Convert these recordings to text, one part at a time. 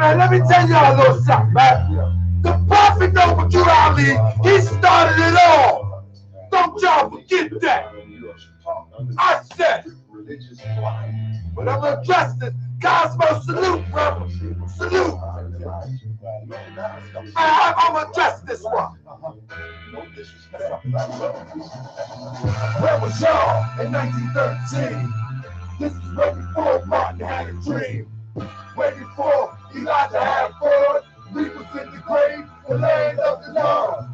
Man, let me tell y'all a little something, man. The Prophet Noble Ali, he started it all. Don't y'all forget that. I said, but I'm gonna address this. Cosmo, salute, brother. Salute. Man, I'm gonna address this one. Where was y'all in 1913? This is way before Martin had a dream. Way before Elijah had blood. We was in the grave, the land of the Lord.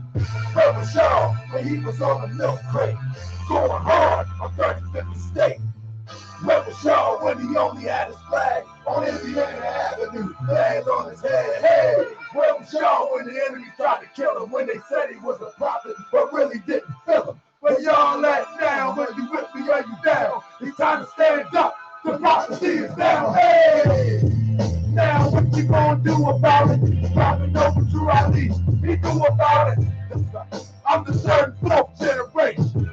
Where was y'all when he was on the milk crate? Going hard on 35th State. Where was y'all when he only had his flag on Indiana Avenue, flag on his head? Hey, where was y'all when the enemy tried to kill him, when they said he was a prophet, but really didn't feel him? Where y'all at now? When you with me, are you down? It's time to stand up. The prophecy is down. Hey, now what you gonna do about it? Prophet Noble Ali, he do about it. I'm the third and fourth generation.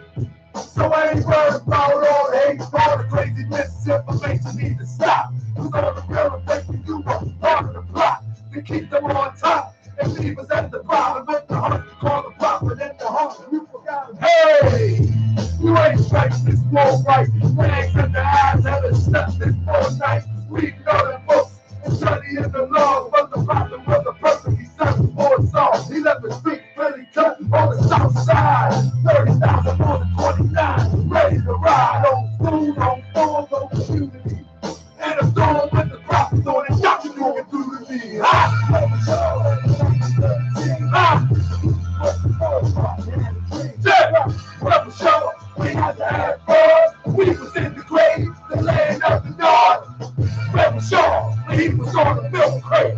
So I ain't worried about all the hate, all the crazy misinformation need to stop. Cause all the real affecting you are part of the plot to keep them on top and leave us at the bottom of the heart. You call the prophet at the heart, you forgot him. Hey, you ain't fighting this war right. Flags in the eyes haven't slept this whole night. Reading all the books and studying the laws, but the prophet was the person he served for his soul. He left his feet really cut on the south side. 30,000 on the 29, ready to ride on food, on farms, on community. And a storm with the prophets on it, y'all can do it through the knee. Where was y'all? We had to have fun. We was in the grave, the land of the North. Where was y'all when he was on the milk crate?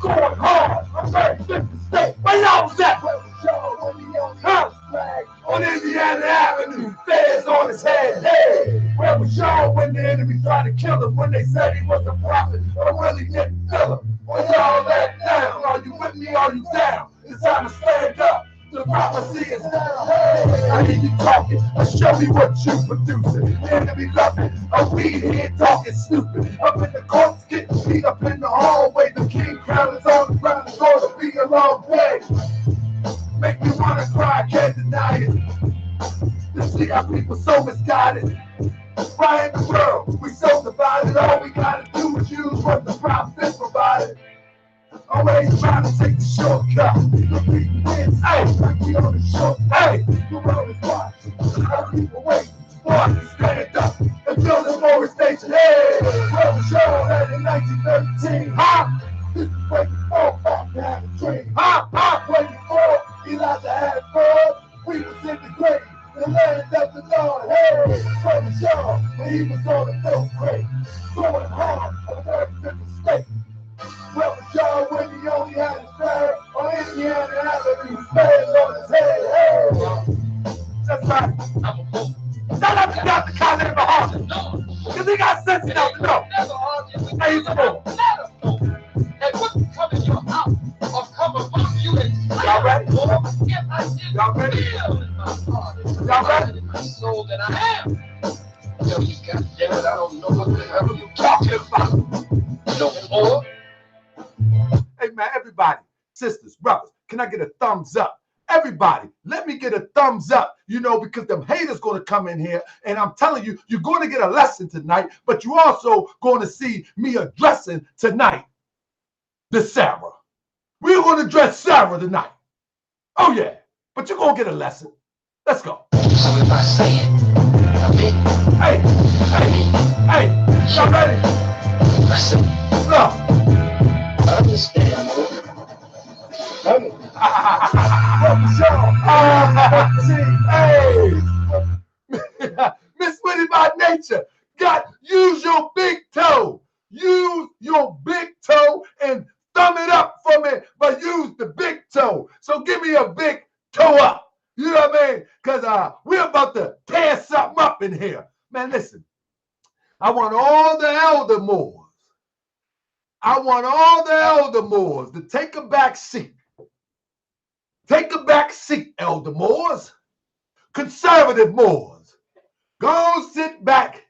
Going hard, I'm very different state. Where y'all was at? Where was y'all when he only had his flag on Indiana Avenue, feds on his head? Hey, where was y'all when the enemy tried to kill him, when they said he was a prophet, but really didn't feel him? Where y'all at now? Are you with me? Are you down? It's time to stand up. The prophecy is down. Hey, I hear you talking. Show me what you producing. Enemy loving. A weed head talking stupid. Up in the courts getting beat up in the hallway. The king crown is on the ground. It's going to be a long day. Make me want to cry. Can't deny it. To see how people so misguided. Why in the world we so divided? All we gotta do is use what the prophet provided. Always trying to take the shortcut. Repeating wins, hey, like we on the short. Hey, the world is watching. Our people waiting for us to stand up and build a Moorish nation. Hey, where was y'all at in 1913? Huh? This is way before Martin had a dream. Huh? Way before Elijah had blood. We was in the grave, the land of the Lord. Hey, where was y'all when he was on the milk crate? Going hard on 35th State. Where was y'all when he only had his flag on Indiana Avenue, flags on his head? Hey, that's right. Shout out to Dr. Khaled Muhammad, because he got sense enough to know. Hey, he's a boy. And what's coming your house or coming from you and y'all ready? If I didn't Y'all ready? feel in my heart, Y'all ready? in my soul that I am. Tell me, goddammit, I don't know what the hell you're talking about. No more. Hey man, everybody, sisters, brothers, can I get a thumbs up? Everybody, let me get a thumbs up, because them haters going to come in here, and I'm telling you, you're going to get a lesson tonight, but you're also going to see me addressing tonight the Sara. We're going to address Sara tonight. Oh yeah, but you're going to get a lesson. Let's go. So if I say it, a bit, hey, y'all ready? listen, Look. understand, Hey, Miss Winnie by nature, use your big toe. Use your big toe and thumb it up for me, but use the big toe. So give me a big toe up. You know what I mean? Because we're about to tear something up in here. Man, listen, I want all the elder Moors. I want all the elder Moors to take a back seat. Take a back seat, elder Moors. Conservative Moors. Go sit back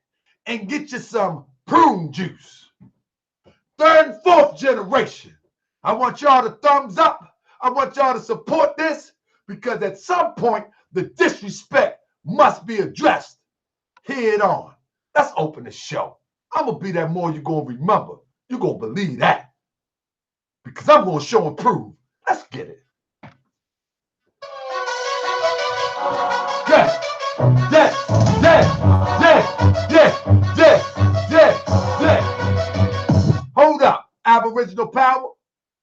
and get you some prune juice. third and fourth generation. I want y'all to thumbs up. I want y'all to support this because at some point, the disrespect must be addressed head on. Let's open the show. I'm going to be that more you're going to remember. You're going to believe that because I'm going to show and prove. Let's get it. Yeah. Hold up, Aboriginal Power.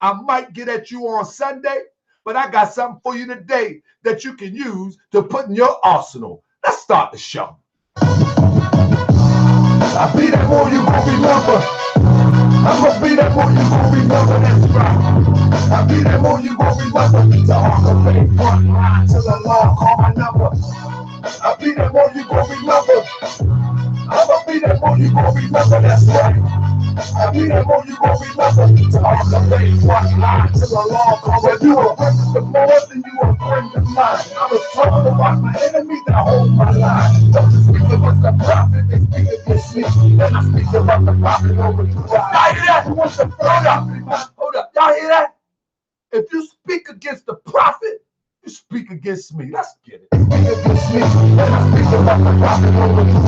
I might get at you on Sunday, but I got something for you today that you can use to put in your arsenal. Let's start the show. I'll be that more you gon' remember. I'm gonna be that more you gon' remember. That's right. I'll be that more you gon' remember. To Harker front line till the law call my number. I'll be that more you gon' remember. I'm gonna be that more you gon' remember. That's right. I'll be that more you gon' remember. To Harker front line till the law call my number. You a friend of more than you a friend of mine. I was talking about my enemies that hold my line. Don't you speak against the prophet, they speak against me. And I speak about the prophet over you. Y'all hear that? Hold up. Y'all hear that? If you speak against the prophet, you speak against me. Let's get it. Speak against me, and I speak about the prophet over you.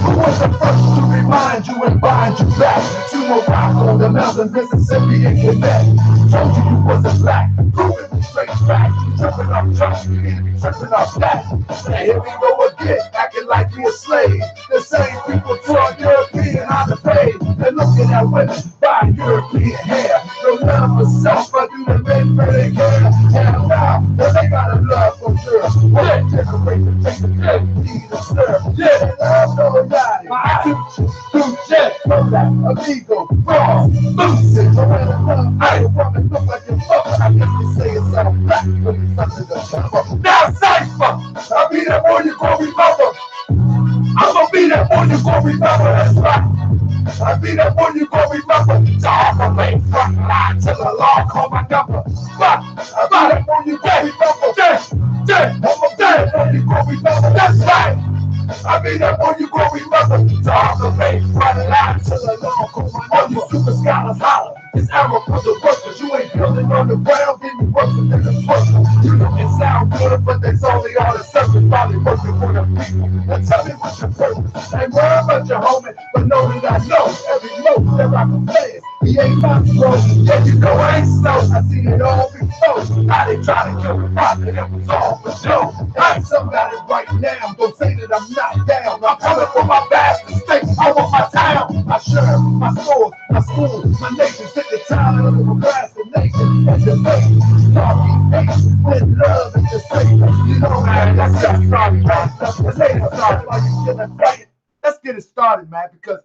Who was the first to remind you and bind you back to Morocco, the mountains, Mississippi, and Quebec? Told you wasn't black, proving me straight back. Tripping up trucks, you need to be tripping up that. Now here we go again, acting like we a slave. The same people taught European how to pay. They're looking at women by European hair. No love for self, but do the men really care? Hell now, they got a love for girls. What generation takes the good, need to serve. Yeah, love nobody. My future, know that, amigo, wrong, lucid. No matter love, I don't want to look like your fucker. I guess you say it's all black, but it's something to cover. Now, Cypher, I'll be that boy you gon' remember. I'm gonna be that boy you gon' remember, that's right. I'll be that boy you gon' remember. Talk away, front line till the law call my number. But I'll be that boy you gon' remember. I'm gonna be that boy you gon' remember, that's right. I'll be that boy you gon' remember. Talk away, front line till the law call my number. All you super scholars holler. It's arrow for the workers. You ain't building on the ground, then you working in the circle. You know it sound good, but that's only all the surface. Probably working for the people. Now tell me what's your purpose. Ain't worried about your homie, but know that I know every note that I can play is. He ain't my bro. Yeah, you know I ain't slow. I seen it all before. How they try to kill the prophet, it was all for show. I ain't somebody right now. Don't say that I'm not down. I'm coming for my bastard state. I want my town, my sheriff, my stores, my school, my nation. Sit the time of the procrastination and debate. Talking hate with love and disdain. You know, man, that's just sorry, man. That's the latest sorry. Why you shouldn't say it? Let's get it started, man, because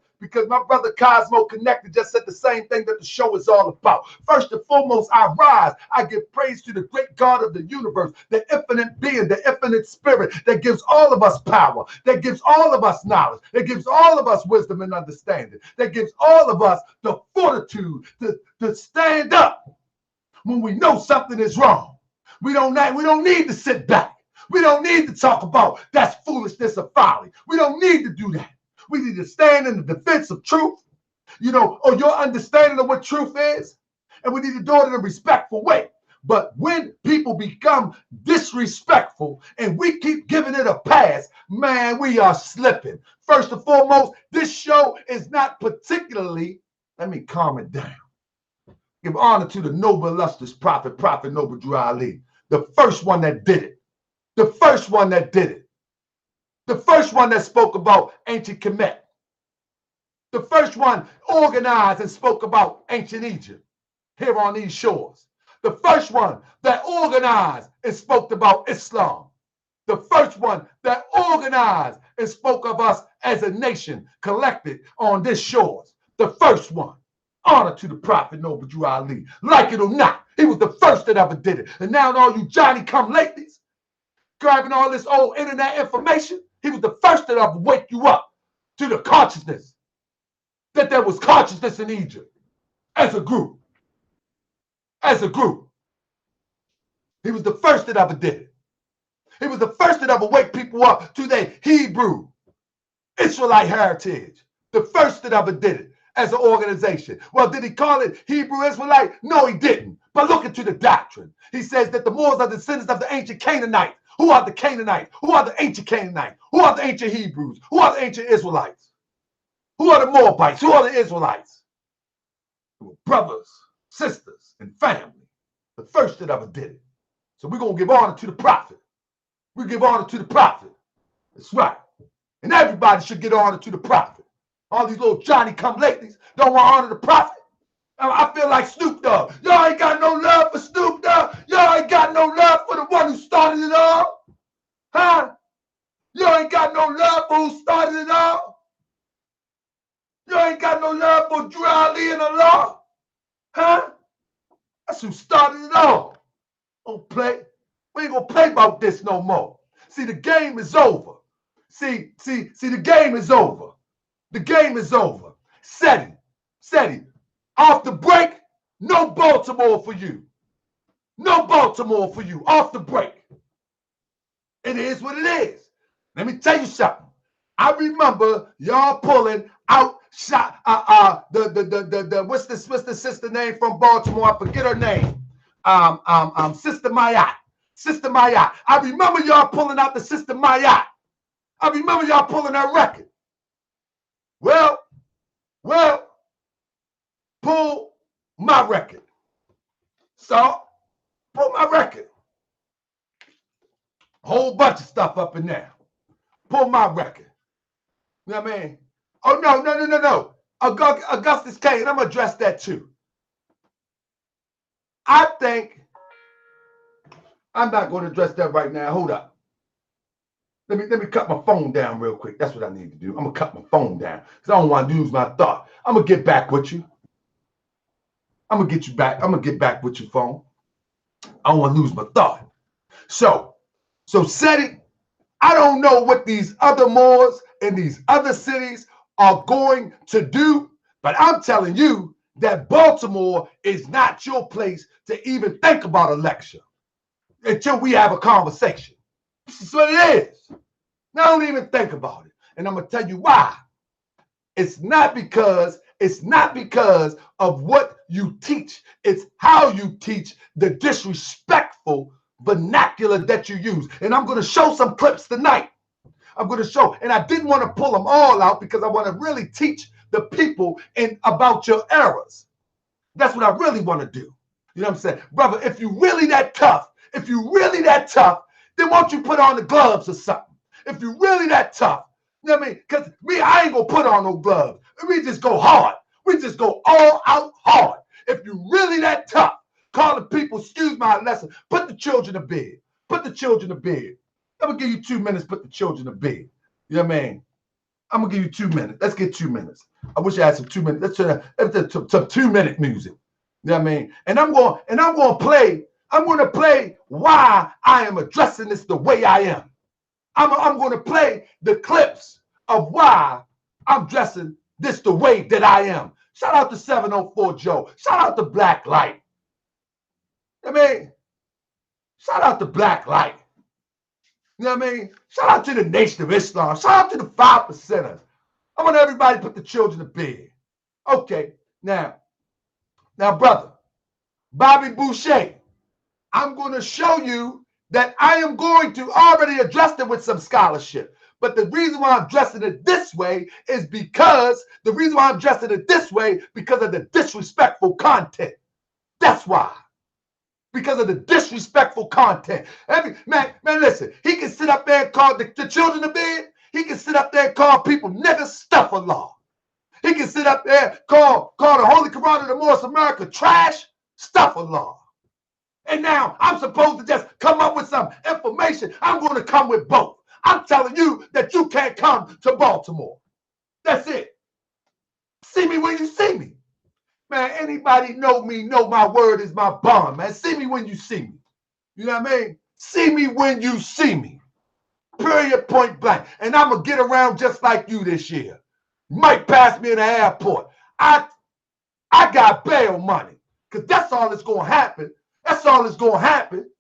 my brother Cosmo Connected just said the same thing that the show is all about. First and foremost, I rise. I give praise to the great God of the universe, the infinite being, the infinite spirit that gives all of us power, that gives all of us knowledge, that gives all of us wisdom and understanding, that gives all of us the fortitude to stand up when we know something is wrong. We don't need to sit back. We don't need to talk about that's foolishness or folly. We don't need to do that. We need to stand in the defense of truth, or your understanding of what truth is. And we need to do it in a respectful way. But when people become disrespectful and we keep giving it a pass, man, we are slipping. First and foremost, this show is not particularly, let me calm it down. Give honor to the noble, illustrious prophet Noble Drew Ali, the first one that did it. The first one that did it. The first one that spoke about ancient Kemet. The first one organized and spoke about ancient Egypt here on these shores. The first one that organized and spoke about Islam. The first one that organized and spoke of us as a nation collected on this shores. The first one. Honor to the prophet Noble Drew Ali. Like it or not, he was the first that ever did it. And now all you Johnny-come-latelys grabbing all this old internet information, he was the first that ever wake you up to the consciousness that there was consciousness in Egypt as a group. As a group. He was the first that ever did it. He was the first that ever wake people up to their Hebrew Israelite heritage. The first that ever did it. as an organization. Well, did he call it Hebrew Israelite? No, he didn't. But look into the doctrine. He says that the Moors are descendants of the ancient Canaanites. Who are the Canaanites? Who are the ancient Canaanites? Who are the ancient Hebrews? Who are the ancient Israelites? Who are the Moabites? Who are the Israelites? They were brothers, sisters, and family. The first that ever did it. So we're going to give honor to the prophet. We give honor to the prophet. That's right. And everybody should get honor to the prophet. All these little Johnny-come-latelys don't want to honor the prophet. I feel like Snoop Dogg. Y'all ain't got no love for Snoop Dogg. Y'all ain't got no love for the one who started it all. Huh? Y'all ain't got no love for who started it all. Y'all ain't got no love for Drew Ali and Allah. Huh? That's who started it all. Don't play. We ain't gonna play about this no more. See, the game is over. See, the game is over. The game is over. Seti, off the break, no Baltimore for you. No Baltimore for you. Off the break. It is what it is. Let me tell you something. I remember y'all pulling out shot what's the sister name from Baltimore? I forget her name. Sister Mayat. Sister Mayat. I remember y'all pulling out the Sister Mayat. I remember y'all pulling that record. Well, pull my record. So, pull my record. A whole bunch of stuff up in there. Pull my record. You know what I mean? Oh, no. Augustus K, and I'm going to address that too. I think, I'm not going to address that right now. Hold up. Let me cut my phone down real quick. That's what I need to do. I'm going to cut my phone down because I don't want to lose my thought. I'm going to get back with you. I'm going to get you back. I'm going to get back with your phone. I don't want to lose my thought. So Seti, I don't know what these other Moors in these other cities are going to do, but I'm telling you that Baltimore is not your place to even think about election until we have a conversation. This is what it is. Now, don't even think about it. And I'm going to tell you why. It's not because of what you teach. It's how you teach, the disrespectful vernacular that you use. And I'm going to show some clips tonight. I'm going to show. And I didn't want to pull them all out because I want to really teach the people about your errors. That's what I really want to do. You know what I'm saying? Brother, if you're really that tough, then won't you put on the gloves or something? If you're really that tough, you know what I mean? Because I ain't going to put on no gloves. We just go hard. We just go all out hard. If you're really that tough, call the people, excuse my lesson, put the children to bed. Put the children to bed. I'm going to give you 2 minutes, put the children to bed. You know what I mean? I'm going to give you 2 minutes. Let's get 2 minutes. I wish I had some 2 minutes. Let's turn some 2-minute music. You know what I mean? And I'm going to play why I am addressing this the way I am. I'm going to play the clips of why I'm dressing this the way that I am. Shout out to 704 Joe. Shout out to Black Light. I mean, shout out to Black Light. You know what I mean? Shout out to the Nation of Islam. Shout out to the 5%ers. I want everybody to put the children to bed. Okay, now, brother, Bobby Boucher, I'm going to show you that I am going to already address it with some scholarship. But the reason why I'm dressing it this way is because of the disrespectful content. That's why. Because of the disrespectful content. Man, listen, he can sit up there and call the children to bed. He can sit up there and call people niggas, stuff of law. He can sit up there and call the Holy Quran of the Moorish America trash, stuff of law. And now I'm supposed to just come up with some information. I'm going to come with both. I'm telling you that you can't come to Baltimore. That's it. See me when you see me. Man, anybody know me, know my word is my bond, man. See me when you see me. You know what I mean? See me when you see me. Period, point blank. And I'm going to get around just like you this year. You might pass me in the airport. I got bail money. Because that's all that's going to happen. That's all that's going to happen.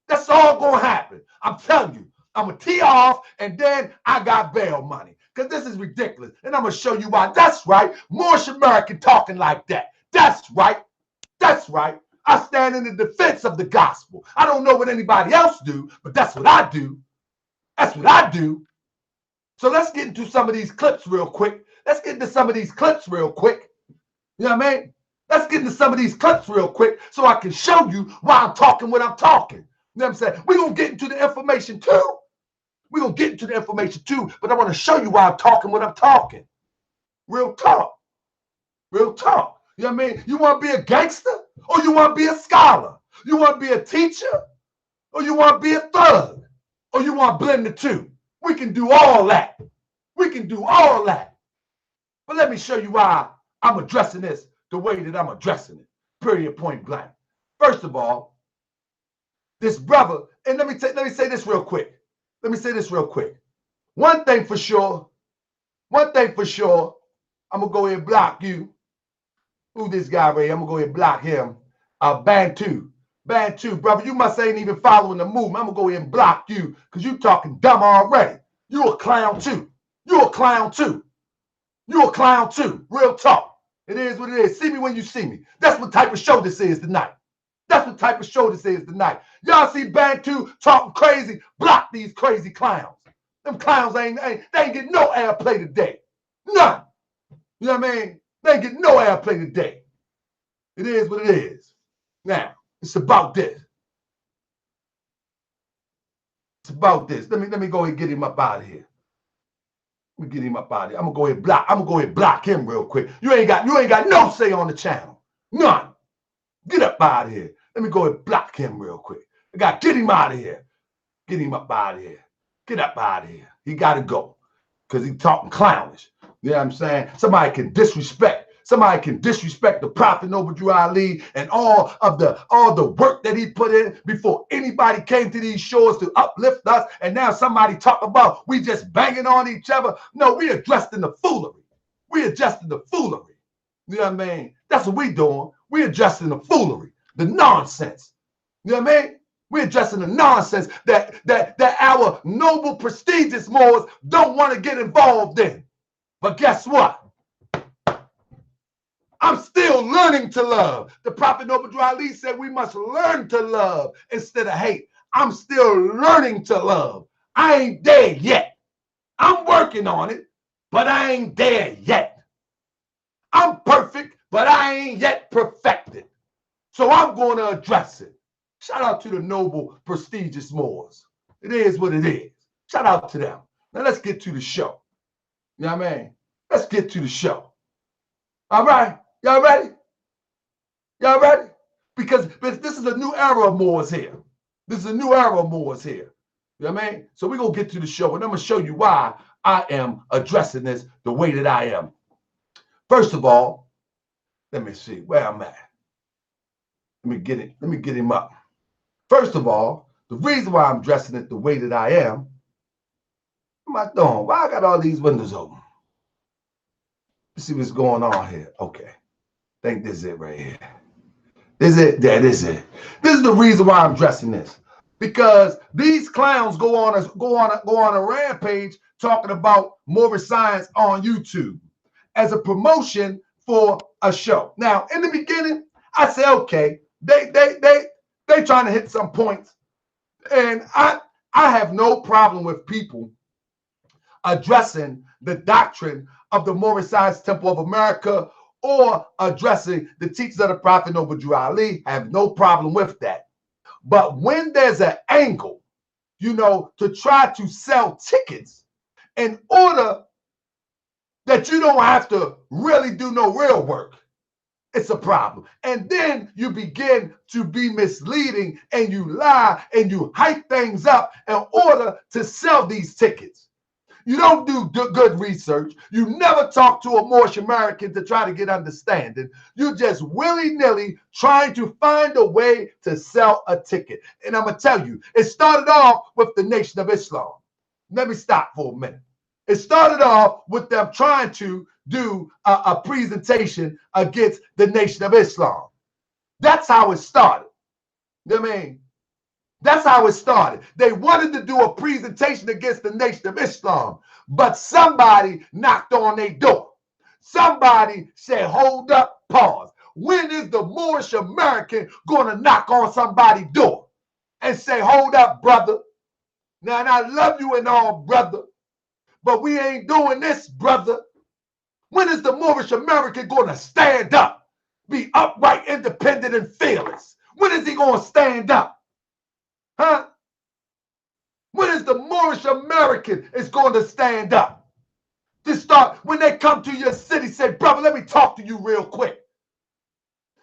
That's all going to happen. I'm telling you. I'm going to tee off, and then I got bail money. because this is ridiculous. And I'm going to show you why. That's right. Moorish American talking like that. That's right. That's right. I stand in the defense of the gospel. I don't know what anybody else do, but that's what I do. That's what I do. So let's get into some of these clips real quick. Let's get into some of these clips real quick. You know what I mean? Let's get into some of these clips real quick so I can show you why I'm talking what I'm talking. You know what I'm saying? We're going to get into the information too. We're going to get into the information too, but I want to show you why I'm talking what I'm talking. Real talk. Real talk. You know what I mean? You want to be a gangster or you want to be a scholar? You want to be a teacher or you want to be a thug? Or you want to blend the two? We can do all that. We can do all that. But let me show you why I'm addressing this the way that I'm addressing it. Period, point blank. First of all, this brother, and let me say this real quick. Let me say this real quick. One thing for sure, I'm going to go ahead and block you. Who this guy, Ray? I'm going to go ahead and block him. Bantu, brother, you must ain't even following the movement. I'm going to go ahead and block you because you talking dumb already. You a clown too. You a clown too. You a clown too. Real talk. It is what it is. See me when you see me. That's what type of show this is tonight. That's what type of show this is tonight. Y'all see Bantu talking crazy. Block these crazy clowns. Them clowns ain't getting no airplay today. None. You know what I mean? They ain't getting no airplay today. It is what it is. Now, it's about this. It's about this. Let me go ahead and get him up out of here. Let me get him up out of here. I'm gonna go ahead and block him real quick. You ain't got no say on the channel. None. Get up out of here. Let me go ahead and block him real quick. I got get him out of here. Get him up out of here. Get up out of here. He gotta go. Because he's talking clownish. You know what I'm saying? Somebody can disrespect the Prophet Noble Ali and all the work that he put in before anybody came to these shores to uplift us. And now somebody talk about we just banging on each other. No, we addressing the foolery. We adjusting the foolery. You know what I mean? That's what we doing. We adjusting the foolery, the nonsense. You know what I mean? We're addressing the nonsense that our noble, prestigious Moors don't want to get involved in. But guess what? I'm still learning to love. The Prophet Noble Ali said we must learn to love instead of hate. I'm still learning to love. I ain't there yet. I'm working on it, but I ain't there yet. I'm perfect, but I ain't yet perfected. So I'm going to address it. Shout out to the noble, prestigious Moors. It is what it is. Shout out to them. Now let's get to the show. You know what I mean? Let's get to the show. All right. Y'all ready? Y'all ready? Because this is a new era of Moors here. This is a new era of Moors here. You know what I mean? So we're going to get to the show, and I'm going to show you why I am addressing this the way that I am. First of all, let me see where I'm at. Let me get him up. First of all, the reason why I'm dressing it the way that I am, what am I doing? Why I got all these windows open? Let's see what's going on here. Okay. I think this is it right here. This is it. Yeah, this is it. This is the reason why I'm dressing this. Because these clowns go on a rampage talking about Moorish science on YouTube as a promotion for a show. Now, in the beginning, I said, okay, they trying to hit some points. And I have no problem with people addressing the doctrine of the Moorish Science Temple of America or addressing the teachings of the Prophet Noble Ali. I have no problem with that. But when there's an angle, to try to sell tickets in order that you don't have to really do no real work, it's a problem. And then you begin to be misleading and you lie and you hype things up in order to sell these tickets. You don't do good research. You never talk to a Moorish American to try to get understanding. You just willy-nilly trying to find a way to sell a ticket. And I'm going to tell you, it started off with the Nation of Islam. Let me stop for a minute. It started off with them trying to do a presentation against the Nation of Islam. That's how it started. You know what I mean? That's how it started. They wanted to do a presentation against the Nation of Islam, but somebody knocked on their door. Somebody said, hold up, pause. When is the Moorish American going to knock on somebody's door and say, hold up, brother? Now, and I love you and all, brother, but we ain't doing this, brother. When is the Moorish American going to stand up, be upright, independent, and fearless? When is he going to stand up? Huh? When is the Moorish American is going to stand up? To start, when they come to your city, say, brother, let me talk to you real quick.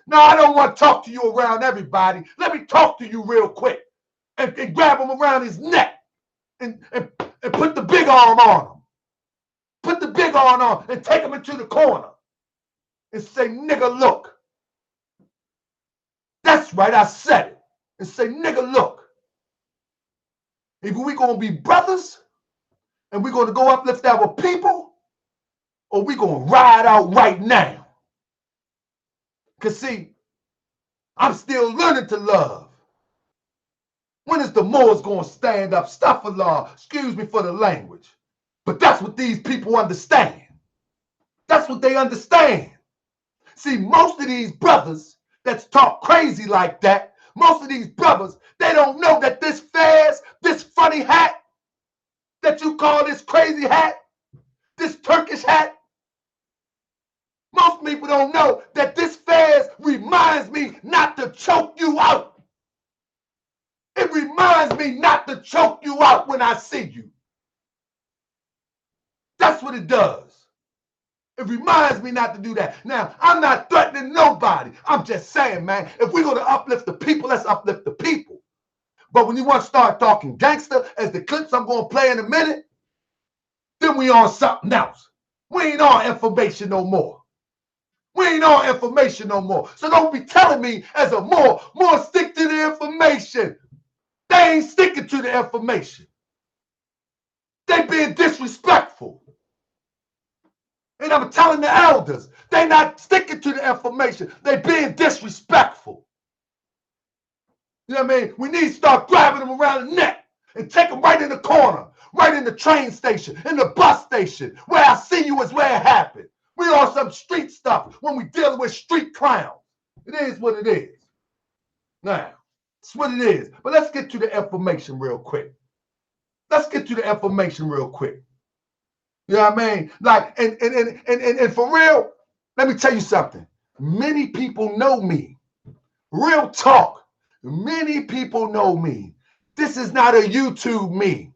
Now, I don't want to talk to you around everybody. Let me talk to you real quick. And grab him around his neck and put the big arm on him. Put the big arm on and take him into the corner and say, nigga, look. That's right, I said it. And say, nigga, look. Either we going to be brothers and we're going to go uplift our people, or we going to ride out right now. Because, see, I'm still learning to love. When is the Moors going to stand up? Astaghfirullah, excuse me for the language. But that's what these people understand. That's what they understand. See, most of these brothers that's talk crazy like that, most of these brothers, they don't know that this fez, this funny hat that you call this crazy hat, this Turkish hat, most people don't know that this fez reminds me not to choke you out. It reminds me not to choke you out when I see you. That's what it does. It reminds me not to do that. Now, I'm not threatening nobody. I'm just saying, man, if we're going to uplift the people, let's uplift the people. But when you want to start talking gangster, as the clips I'm going to play in a minute, then we on something else. We ain't on information no more. We ain't on information no more. So don't be telling me as a more stick to the information. They ain't sticking to the information. They being disrespectful. And I'm telling the elders, they not sticking to the information. They being disrespectful. You know what I mean? We need to start grabbing them around the neck and take them right in the corner, right in the train station, in the bus station. Where I see you is where it happened. We on some street stuff when we dealing with street clowns. It is what it is. Now, it's what it is. But let's get to the information real quick. Let's get to the information real quick. You know what I mean? Like, and for real, let me tell you something. Many people know me. Real talk. Many people know me. This is not a YouTube me.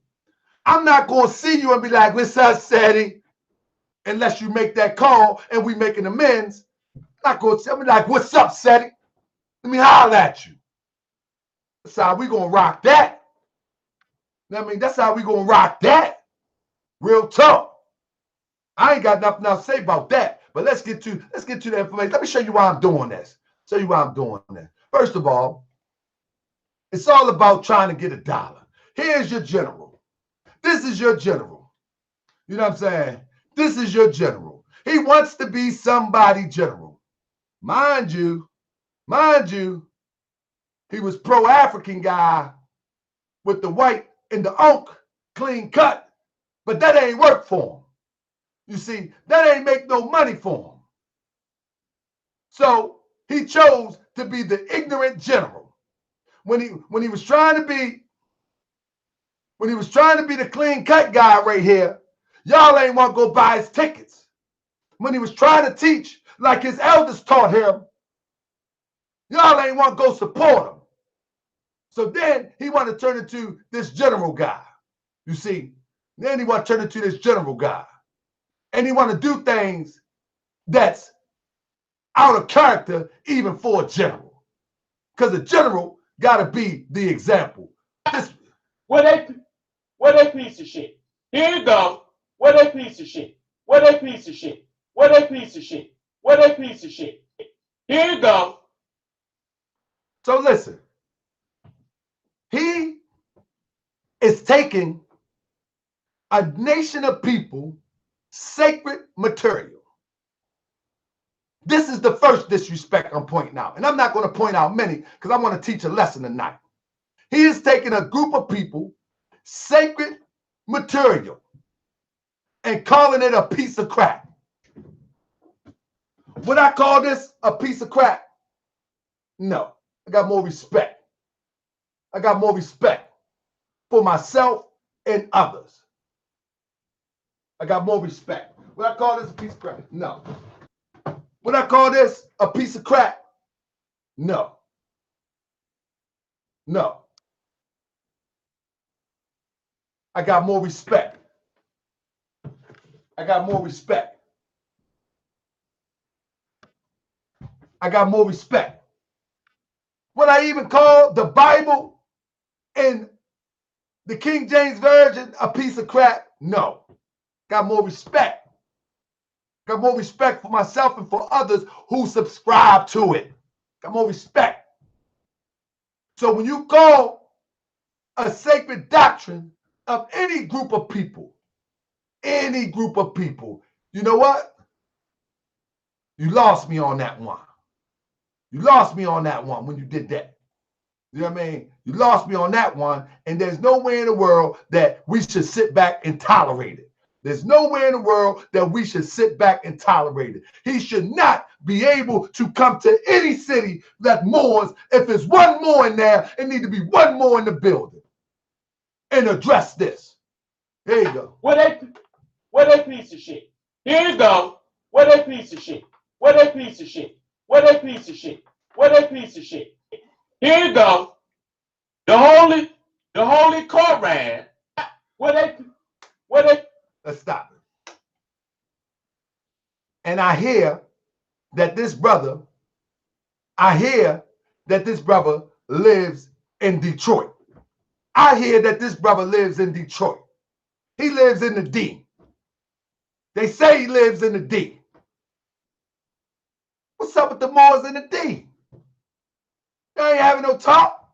I'm not going to see you and be like, what's up, Seti? Unless you make that call and we making amends. I'm not going to tell me like, what's up, Seti? Let me holler at you. That's how we going to rock that. You know what I mean? That's how we going to rock that. Real talk. I ain't got nothing else to say about that. But let's get to the information. Let me show you why I'm doing this. Show you why I'm doing this. First of all, it's all about trying to get a dollar. Here's your general. This is your general. You know what I'm saying? This is your general. He wants to be somebody general. Mind you, he was pro-African guy with the white and the oak, clean cut, but that ain't work for him. You see, that ain't make no money for him. So he chose to be the ignorant general. When he was trying to be the clean cut guy right here, y'all ain't want to go buy his tickets. When he was trying to teach like his elders taught him, y'all ain't want to go support him. So then he wanted to turn into this general guy. You see, then he wanted to turn into this general guy. And he wanted to do things that's out of character even for a general. Because a general got to be the example. Where they piece of shit. Here you go. Where they piece of shit. Where they piece of shit. Where they piece of shit. Where they piece of shit. Here you go. So listen. He is taking a nation of people sacred material. This is the first disrespect I'm pointing out. And I'm not going to point out many because I want to teach a lesson tonight. He is taking a group of people, sacred material, and calling it a piece of crap. Would I call this a piece of crap? No. I got more respect. I got more respect for myself and others. I got more respect. Would I call this a piece of crap? No. Would I call this a piece of crap? No. No. I got more respect. I got more respect. I got more respect. Would I even call the Bible and the King James Version a piece of crap? No. Got more respect. Got more respect for myself and for others who subscribe to it. Got more respect. So when you call a sacred doctrine of any group of people, you know what? You lost me on that one. You lost me on that one when you did that. You know what I mean? You lost me on that one, and there's no way in the world that we should sit back and tolerate it. There's no way in the world that we should sit back and tolerate it. He should not be able to come to any city that mourns. If there's one more in there, it need to be one more in the building and address this. There you go. What they piece of shit? Here you go. What they piece of shit? What they piece of shit? What they piece of shit? What they piece of shit? Here you go. The holy Koran. What they Let's stop it. And I hear that this brother lives in Detroit. I hear that this brother lives in Detroit. He lives in the D. They say he lives in the D. What's up with the Moors in the D? Y'all ain't having no talk.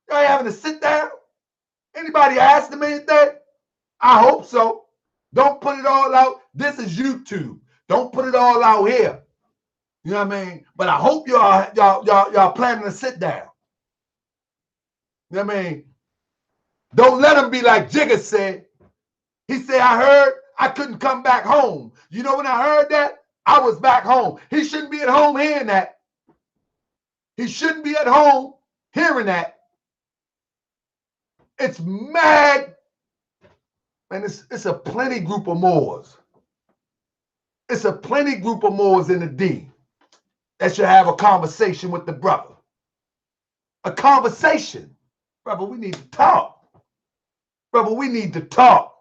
Y'all ain't having to sit down. Anybody ask them anything? I hope so. Don't put it all out. This is YouTube. Don't put it all out here. You know what I mean? But I hope y'all planning to sit down. You know what I mean? Don't let them be like Jigga said. He said, I heard I couldn't come back home. You know when I heard that? I was back home. He shouldn't be at home hearing that. He shouldn't be at home hearing that. It's mad. And it's a plenty group of Moors. It's a plenty group of Moors in the D that should have a conversation with the brother. A conversation. Brother, we need to talk. Brother, we need to talk.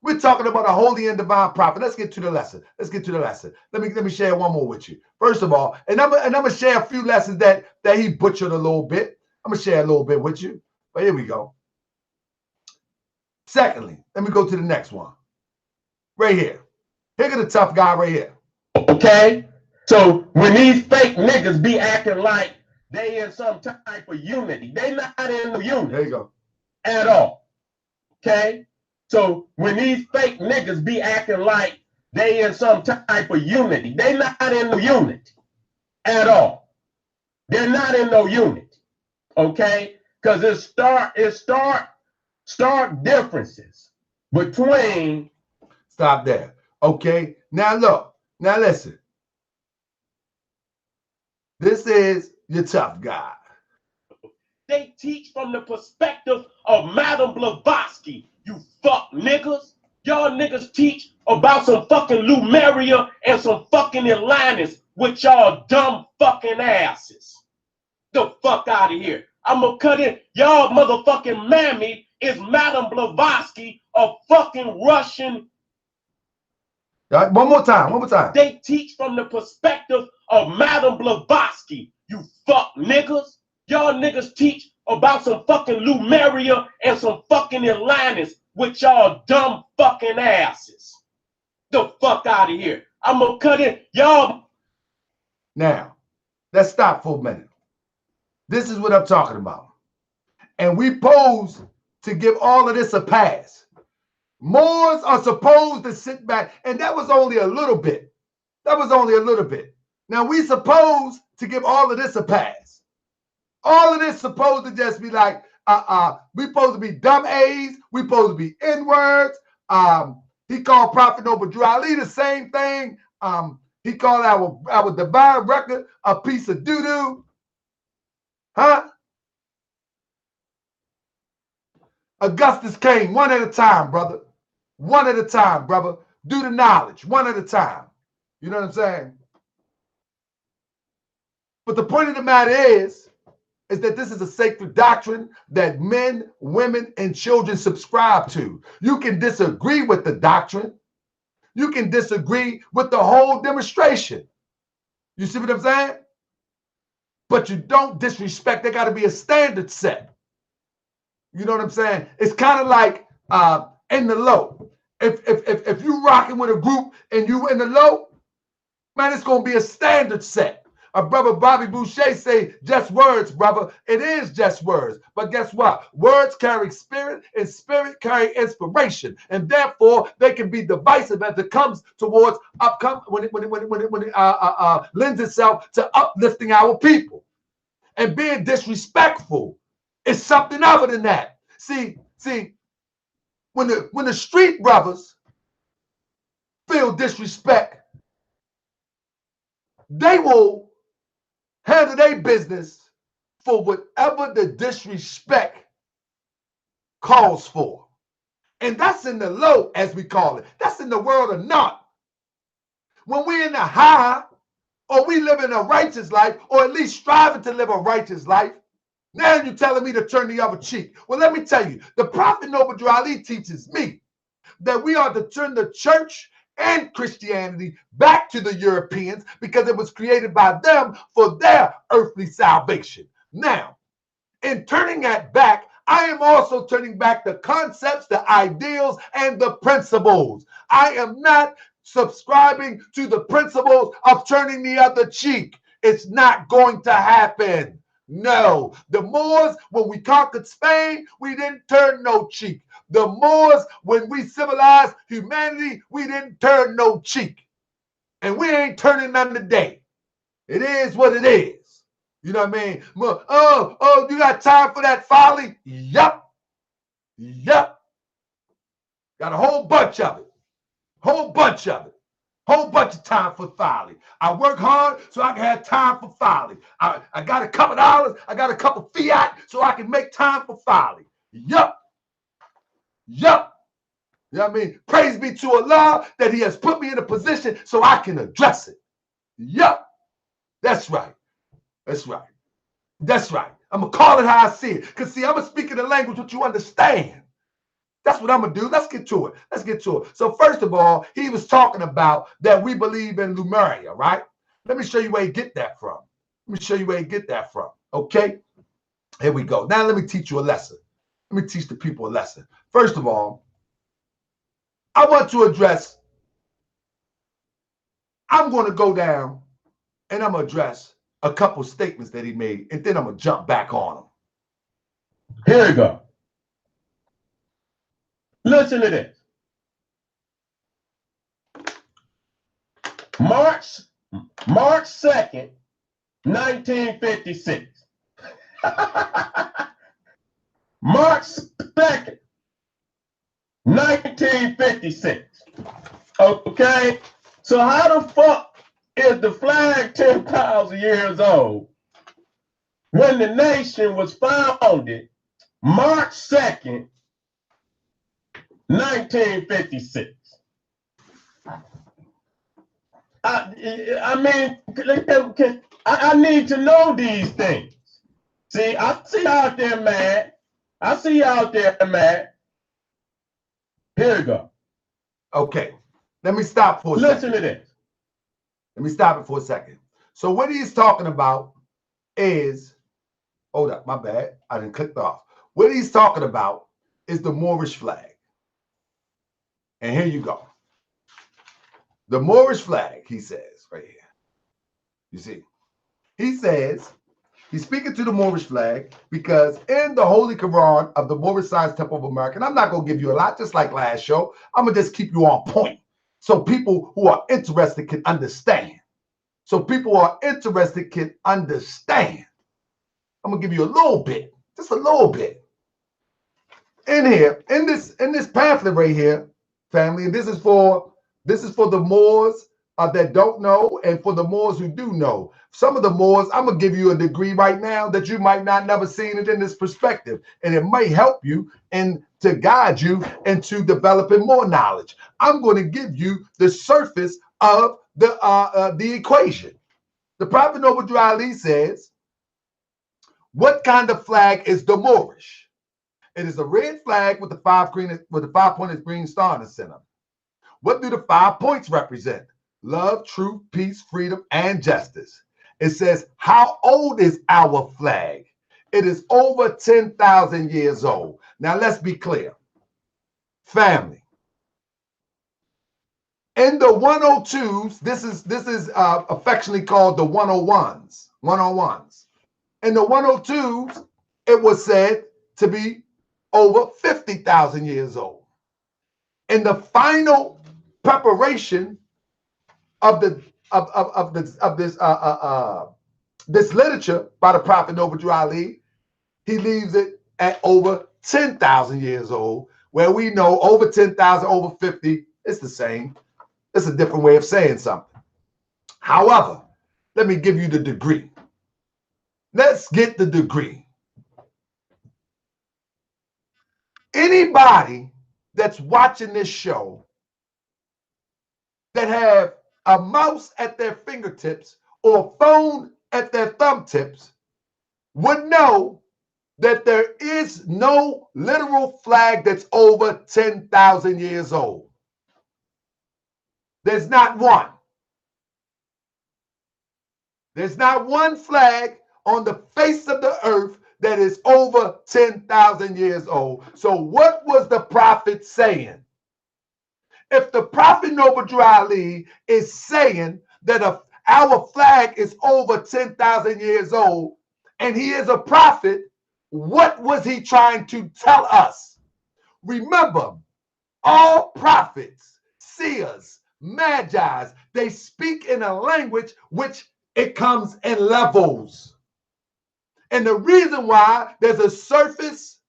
We're talking about a holy and divine prophet. Let's get to the lesson. Let's get to the lesson. Let me share one more with you. First of all, and I'm gonna share a few lessons that he butchered a little bit. I'm gonna share a little bit with you. But here we go. Secondly, let me go to the next one. Right here. Here go the tough guy right here. Okay? So when these fake niggas be acting like they in some type of unity, they not in the unity. There you go. At all. Okay? So when these fake niggas be acting like they in some type of unity, they not in the unity at all. They're not in no unity. Okay? Because it stark differences between. Stop there. Okay. Now look. Now listen. This is your tough guy. They teach from the perspective of Madame Blavatsky, you fuck niggas. Y'all niggas teach about some fucking Lumeria and some fucking Atlantis with y'all dumb fucking asses. The fuck out of here. I'm gonna cut in. Y'all motherfucking mammy is Madame Blavatsky, a fucking Russian. One more time. They teach from the perspective of Madame Blavatsky, you fuck niggas. Y'all niggas teach about some fucking Lumeria and some fucking Atlantis with y'all dumb fucking asses. The fuck out of here. I'm gonna cut in. Y'all. Now, let's stop for a minute. This is what I'm talking about. And we pose to give all of this a pass. Moors are supposed to sit back, and that was only a little bit. That was only a little bit. Now we supposed to give all of this a pass. All of this supposed to just be like, we supposed to be dumb A's, we supposed to be N-words. He called Prophet Noble Drew Ali the same thing. He called our divine record a piece of doo-doo. Huh? Augustus came one at a time, brother. One at a time, brother. Do the knowledge, one at a time. You know what I'm saying? But the point of the matter is that this is a sacred doctrine that men, women, and children subscribe to. You can disagree with the doctrine. You can disagree with the whole demonstration. You see what I'm saying? But you don't disrespect. There got to be a standard set. You know what I'm saying? It's kind of like in the low. If you rocking with a group and you in the low, man, it's going to be a standard set. Brother Bobby Boucher say, just words, brother. It is just words. But guess what? Words carry spirit, and spirit carry inspiration. And therefore, they can be divisive as it comes towards when it lends itself to uplifting our people. And being disrespectful is something other than that. See, when the street brothers feel disrespect, they will handle their business for whatever the disrespect calls for. And that's in the low, as we call it. That's in the world of not. When we're in the high, or we live in a righteous life, or at least striving to live a righteous life, now you're telling me to turn the other cheek. Well, let me tell you, the Prophet Noble Drew Ali teaches me that we are to turn the church and Christianity back to the Europeans because it was created by them for their earthly salvation. Now, in turning that back, I am also turning back the concepts, the ideals, and the principles. I am not subscribing to the principles of turning the other cheek. It's not going to happen. No. The Moors, when we conquered Spain, we didn't turn no cheek. The Moors, when we civilized humanity, we didn't turn no cheek. And we ain't turning none today. It is what it is. You know what I mean? Oh, you got time for that folly? Yup. Got a whole bunch of it. Whole bunch of time for folly. I work hard so I can have time for folly. I got a couple dollars. I got a couple fiat so I can make time for folly. Yup. You know what I mean? Praise be to Allah that he has put me in a position so I can address it. Yup. That's right. I'm going to call it how I see it. Because, see, I'm going to speak in the language that you understand. That's what I'm going to do. Let's get to it. So, first of all, he was talking about that we believe in Lemuria, right? Let me show you where he get that from. Okay? Here we go. Now, let me teach you a lesson. Let me teach the people a lesson. First of all, I want to address, I'm going to go down and I'm going to address a couple statements that he made, and then I'm going to jump back on them. Here we go. Listen to this. March 2nd, 1956. March 2nd, 1956. Okay? So how the fuck is the flag 10,000 years old when the nation was founded March 2nd, 1956? I mean, I need to know these things. See, I see you out there mad. Here we go. Okay. Let me stop for a second. Listen to this. Let me stop it for a second. So what he's talking about is, hold up, my bad. I didn't click off. What he's talking about is the Moorish flag. And here you go. The Moorish flag, he says, right here. You see, he says, he's speaking to the Moorish flag because in the Holy Quran of the Moorish Science Temple of America, and I'm not going to give you a lot, just like last show, I'm going to just keep you on point so people who are interested can understand. I'm gonna give you a little bit, just a little bit. In here, in this pamphlet right here, family, and this is for the Moors that don't know, and for the Moors who do know. Some of the Moors, I'm gonna give you a degree right now that you might not never seen it in this perspective, and it might help you and to guide you into developing more knowledge. I'm going to give you the surface of the equation. The Prophet Noble Ali says, "What kind of flag is the Moorish? It is a red flag with the five-pointed green star in the center. What do the 5 points represent? Love, truth, peace, freedom, and justice." It says, "How old is our flag? It is over 10,000 years old." Now let's be clear, family. In the 102s, this is affectionately called the 101s. 101s. In the 102s, it was said to be over 50,000 years old. In the final preparation of this literature by the Prophet Noble Ali, he leaves it at over 10,000 years old, where we know over 10,000, over 50, it's the same. It's a different way of saying something. However, let me give you the degree. Let's get the degree. Anybody that's watching this show that have a mouse at their fingertips or a phone at their thumb tips would know that there is no literal flag that's over 10,000 years old. There's not one. There's not one flag on the face of the earth that is over 10,000 years old. So what was the prophet saying? If the Prophet Noble Ali is saying that our flag is over 10,000 years old and he is a prophet, what was he trying to tell us? Remember, all prophets, seers, magi's, they speak in a language which it comes in levels. And the reason why there's a surface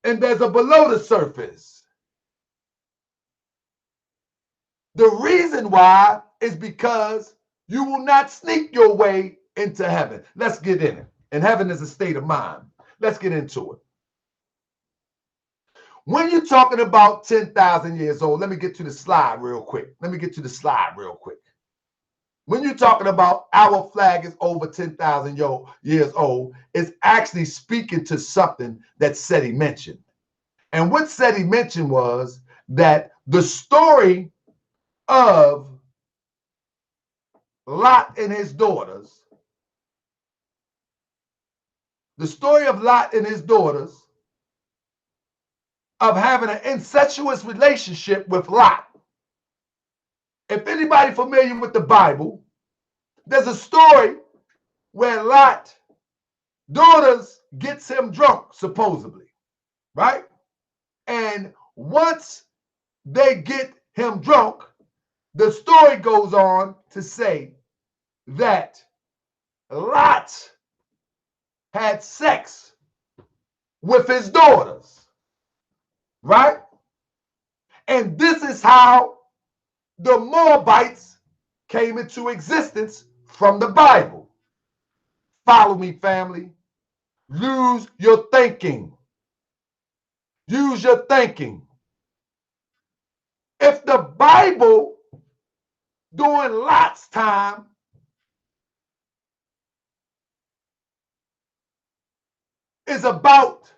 and there's a below the surface. The reason why is because you will not sneak your way into heaven. Let's get in it. And heaven is a state of mind. Let's get into it. When you're talking about 10,000 years old, let me get to the slide real quick. When you're talking about our flag is over 10,000 years old, it's actually speaking to something that Seti mentioned. And what Seti mentioned was that the story of Lot and his daughters, of having an incestuous relationship with Lot. If anybody familiar with the Bible, there's a story where Lot daughters gets him drunk, supposedly, right? And once they get him drunk, the story goes on to say that Lot had sex with his daughters, right? And this is how the Moabites came into existence from the Bible. Follow me, family. Use your thinking. Use your thinking. If the Bible during Lot's time is about,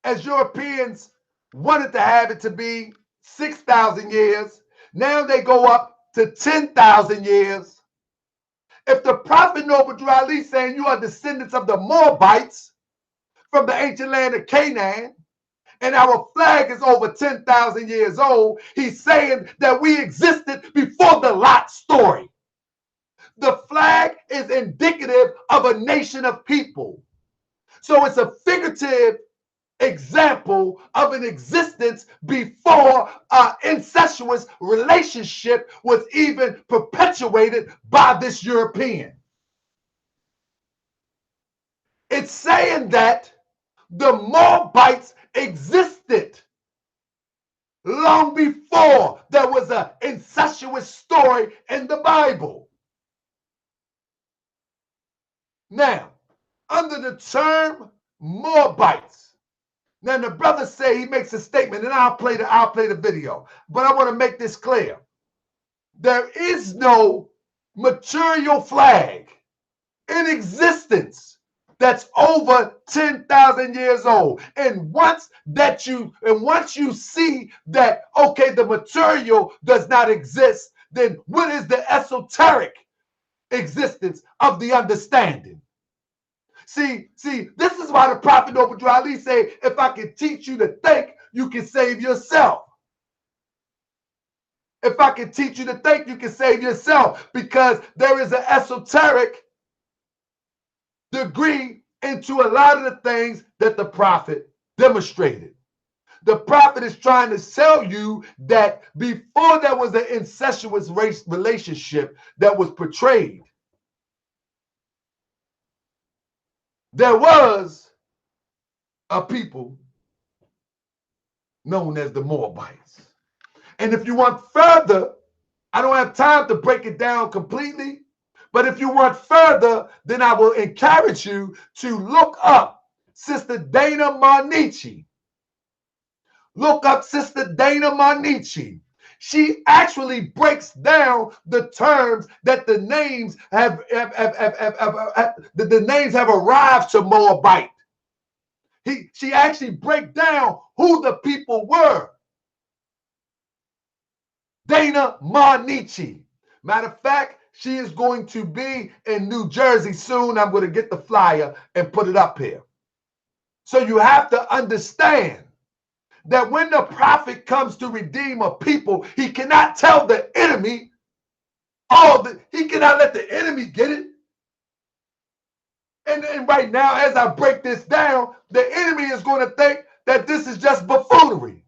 as Europeans wanted to have it to be, 6,000 years, now they go up to 10,000 years. If the Prophet Noble Ali saying you are descendants of the Moabites from the ancient land of Canaan, and our flag is over 10,000 years old, he's saying that we existed before the Lot story. The flag is indicative of a nation of people. So it's a figurative example of an existence before an incestuous relationship was even perpetuated by this European. It's saying that the Moabites existed long before there was an incestuous story in the Bible. Now, under the term Moabites, now the brother say he makes a statement, and I'll play the video. But I want to make this clear. There is no material flag in existence that's over 10,000 years old. And once you see that, okay, the material does not exist, then what is the esoteric existence of the understanding? See, this is why the Prophet Noble Ali say, if I can teach you to think, you can save yourself. If I can teach you to think, you can save yourself, because there is an esoteric degree into a lot of the things that the Prophet demonstrated. The Prophet is trying to tell you that before there was an incestuous race relationship that was portrayed, there was a people known as the Moabites. And if you want further, I don't have time to break it down completely, but if you want further, then I will encourage you to look up Sister Dana Marnichi. Look up Sister Dana Marnichi. She actually breaks down the terms that the names have arrived to Moabite. She actually breaks down who the people were. Dana Marnichi. Matter of fact, she is going to be in New Jersey soon. I'm going to get the flyer and put it up here. So you have to understand that when the prophet comes to redeem a people, he cannot tell the enemy he cannot let the enemy get it. And right now, as I break this down, the enemy is going to think that this is just buffoonery.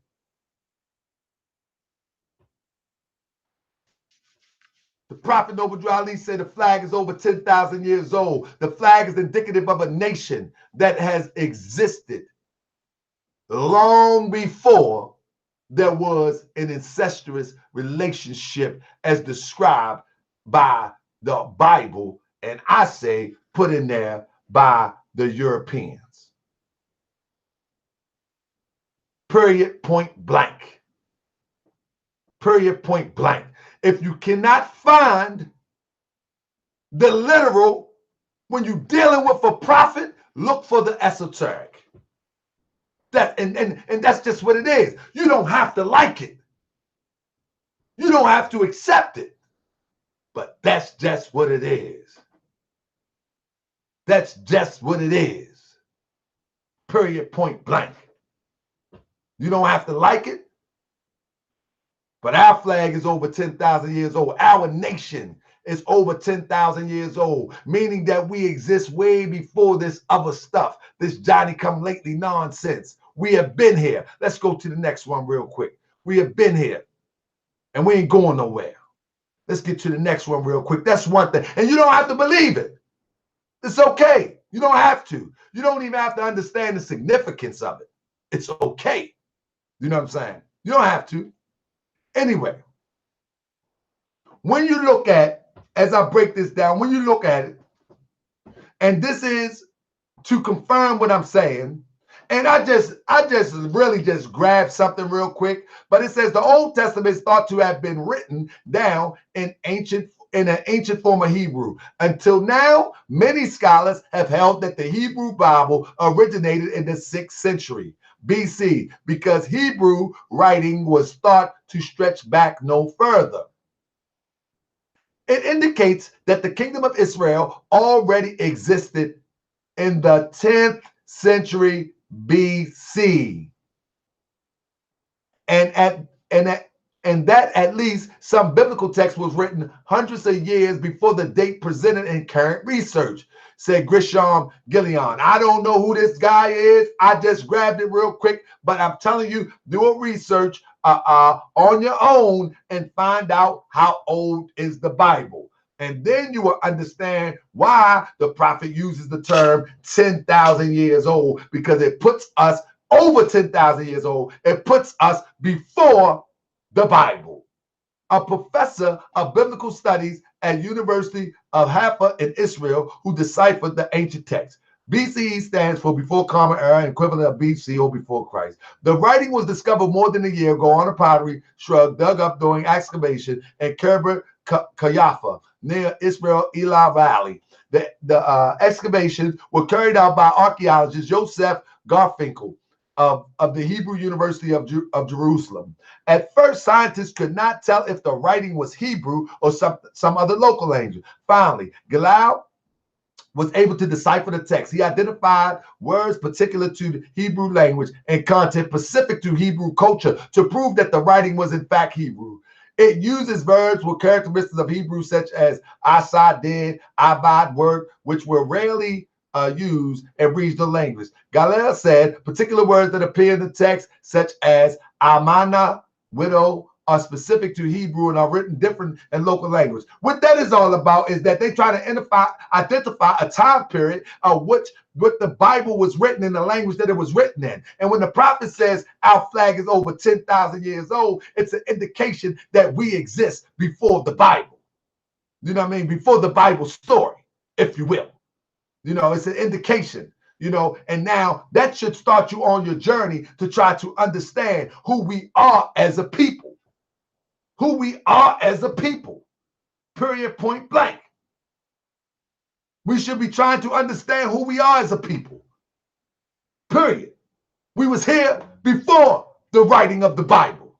The Prophet Noble Ali said the flag is over 10,000 years old. The flag is indicative of a nation that has existed long before there was an incestuous relationship as described by the Bible, and I say put in there by the Europeans. Period, point blank. Period, point blank. If you cannot find the literal when you're dealing with a prophet, look for the esoteric. And that's just what it is. You don't have to like it. You don't have to accept it. But that's just what it is. That's just what it is. Period, point blank. You don't have to like it. But our flag is over 10,000 years old. Our nation is over 10,000 years old, meaning that we exist way before this other stuff, this Johnny-come-lately nonsense. We have been here. Let's go to the next one real quick. We have been here, and we ain't going nowhere. Let's get to the next one real quick. That's one thing. And you don't have to believe it. It's okay. You don't have to. You don't even have to understand the significance of it. It's okay. You know what I'm saying? You don't have to. Anyway, when you look at, as I break this down, when you look at it, and this is to confirm what I'm saying, and I just really just grabbed something real quick, but it says the Old Testament is thought to have been written down in an ancient form of Hebrew. Until now, many scholars have held that the Hebrew Bible originated in the 6th century BC because Hebrew writing was thought to stretch back no further. It indicates that the kingdom of Israel already existed in the 10th century BC. And that at least some biblical text was written hundreds of years before the date presented in current research, said Grisham Gillian. I don't know who this guy is. I just grabbed it real quick, but I'm telling you, do a research on your own and find out how old is the Bible. And then you will understand why the prophet uses the term 10,000 years old, because it puts us over 10,000 years old. It puts us before the Bible. A professor of biblical studies at University of Haifa in Israel who deciphered the ancient text. BCE stands for before Common Era, equivalent of BC or before Christ. The writing was discovered more than a year ago on a pottery shrub dug up during excavation in Kirbet Kayafa near Israel Elah Valley. The excavations were carried out by archaeologist Joseph Garfinkel of the Hebrew University of Jerusalem. At first, scientists could not tell if the writing was Hebrew or some other local language. Finally, Galal was able to decipher the text. He identified words particular to the Hebrew language and content specific to Hebrew culture to prove that the writing was in fact Hebrew. It uses verbs with characteristics of Hebrew such as asa, did, abad, work, which were rarely used in regional language. Galil said particular words that appear in the text, such as almana, widow, are specific to Hebrew and are written different in local language. What that is all about is that they try to identify a time period of what the Bible was written in the language that it was written in. And when the prophet says our flag is over 10,000 years old, it's an indication that we exist before the Bible. You know what I mean? Before the Bible story, if you will. You know, it's an indication, you know, and now that should start you on your journey to try to understand who we are as a people. Who we are as a people, period, point blank. We should be trying to understand who we are as a people, period. We was here before the writing of the Bible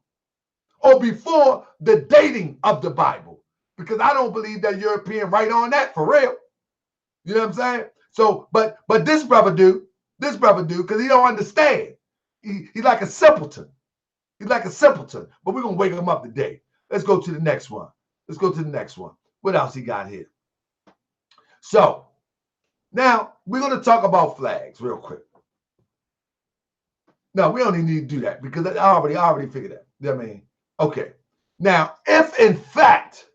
or before the dating of the Bible, because I don't believe that European write on that for real. You know what I'm saying? So, but this brother do, because he don't understand. He's like a simpleton. He's like a simpleton, but we're going to wake him up today. Let's go to the next one. Let's go to the next one. What else he got here? So now we're going to talk about flags real quick. No, we don't even need to do that because I already figured that. You know what I mean? Okay. Now, if in fact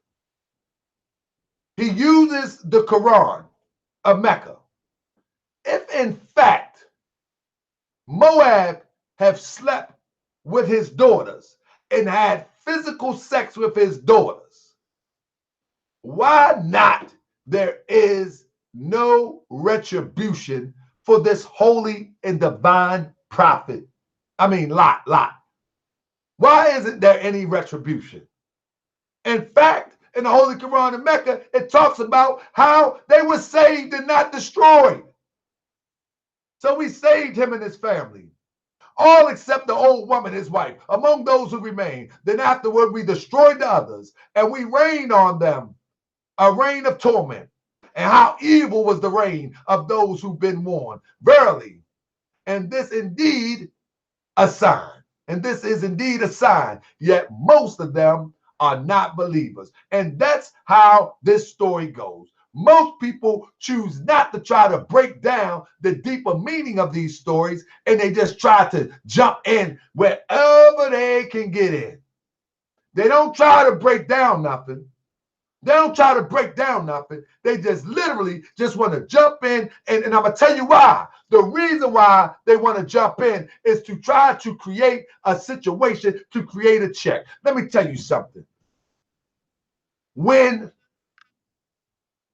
he uses the Quran of Mecca, if in fact Moab have slept with his daughters and had physical sex with his daughters, why not there is no retribution for this holy and divine prophet? I mean, Lot. Why isn't there any retribution? In fact, in the Holy Quran in Mecca, it talks about how they were saved and not destroyed. So we saved him and his family. All except the old woman, his wife, among those who remained. Then afterward we destroyed the others, and we rained on them a rain of torment. And how evil was the reign of those who've been warned. Verily, and this indeed a sign. And this is indeed a sign. Yet most of them are not believers. And that's how this story goes. Most people choose not to try to break down the deeper meaning of these stories, and they just try to jump in wherever they can get in. They don't try to break down nothing. They don't try to break down nothing. They just literally just want to jump in. And I'm going to tell you why. The reason why they want to jump in is to try to create a situation, to create a check. Let me tell you something. When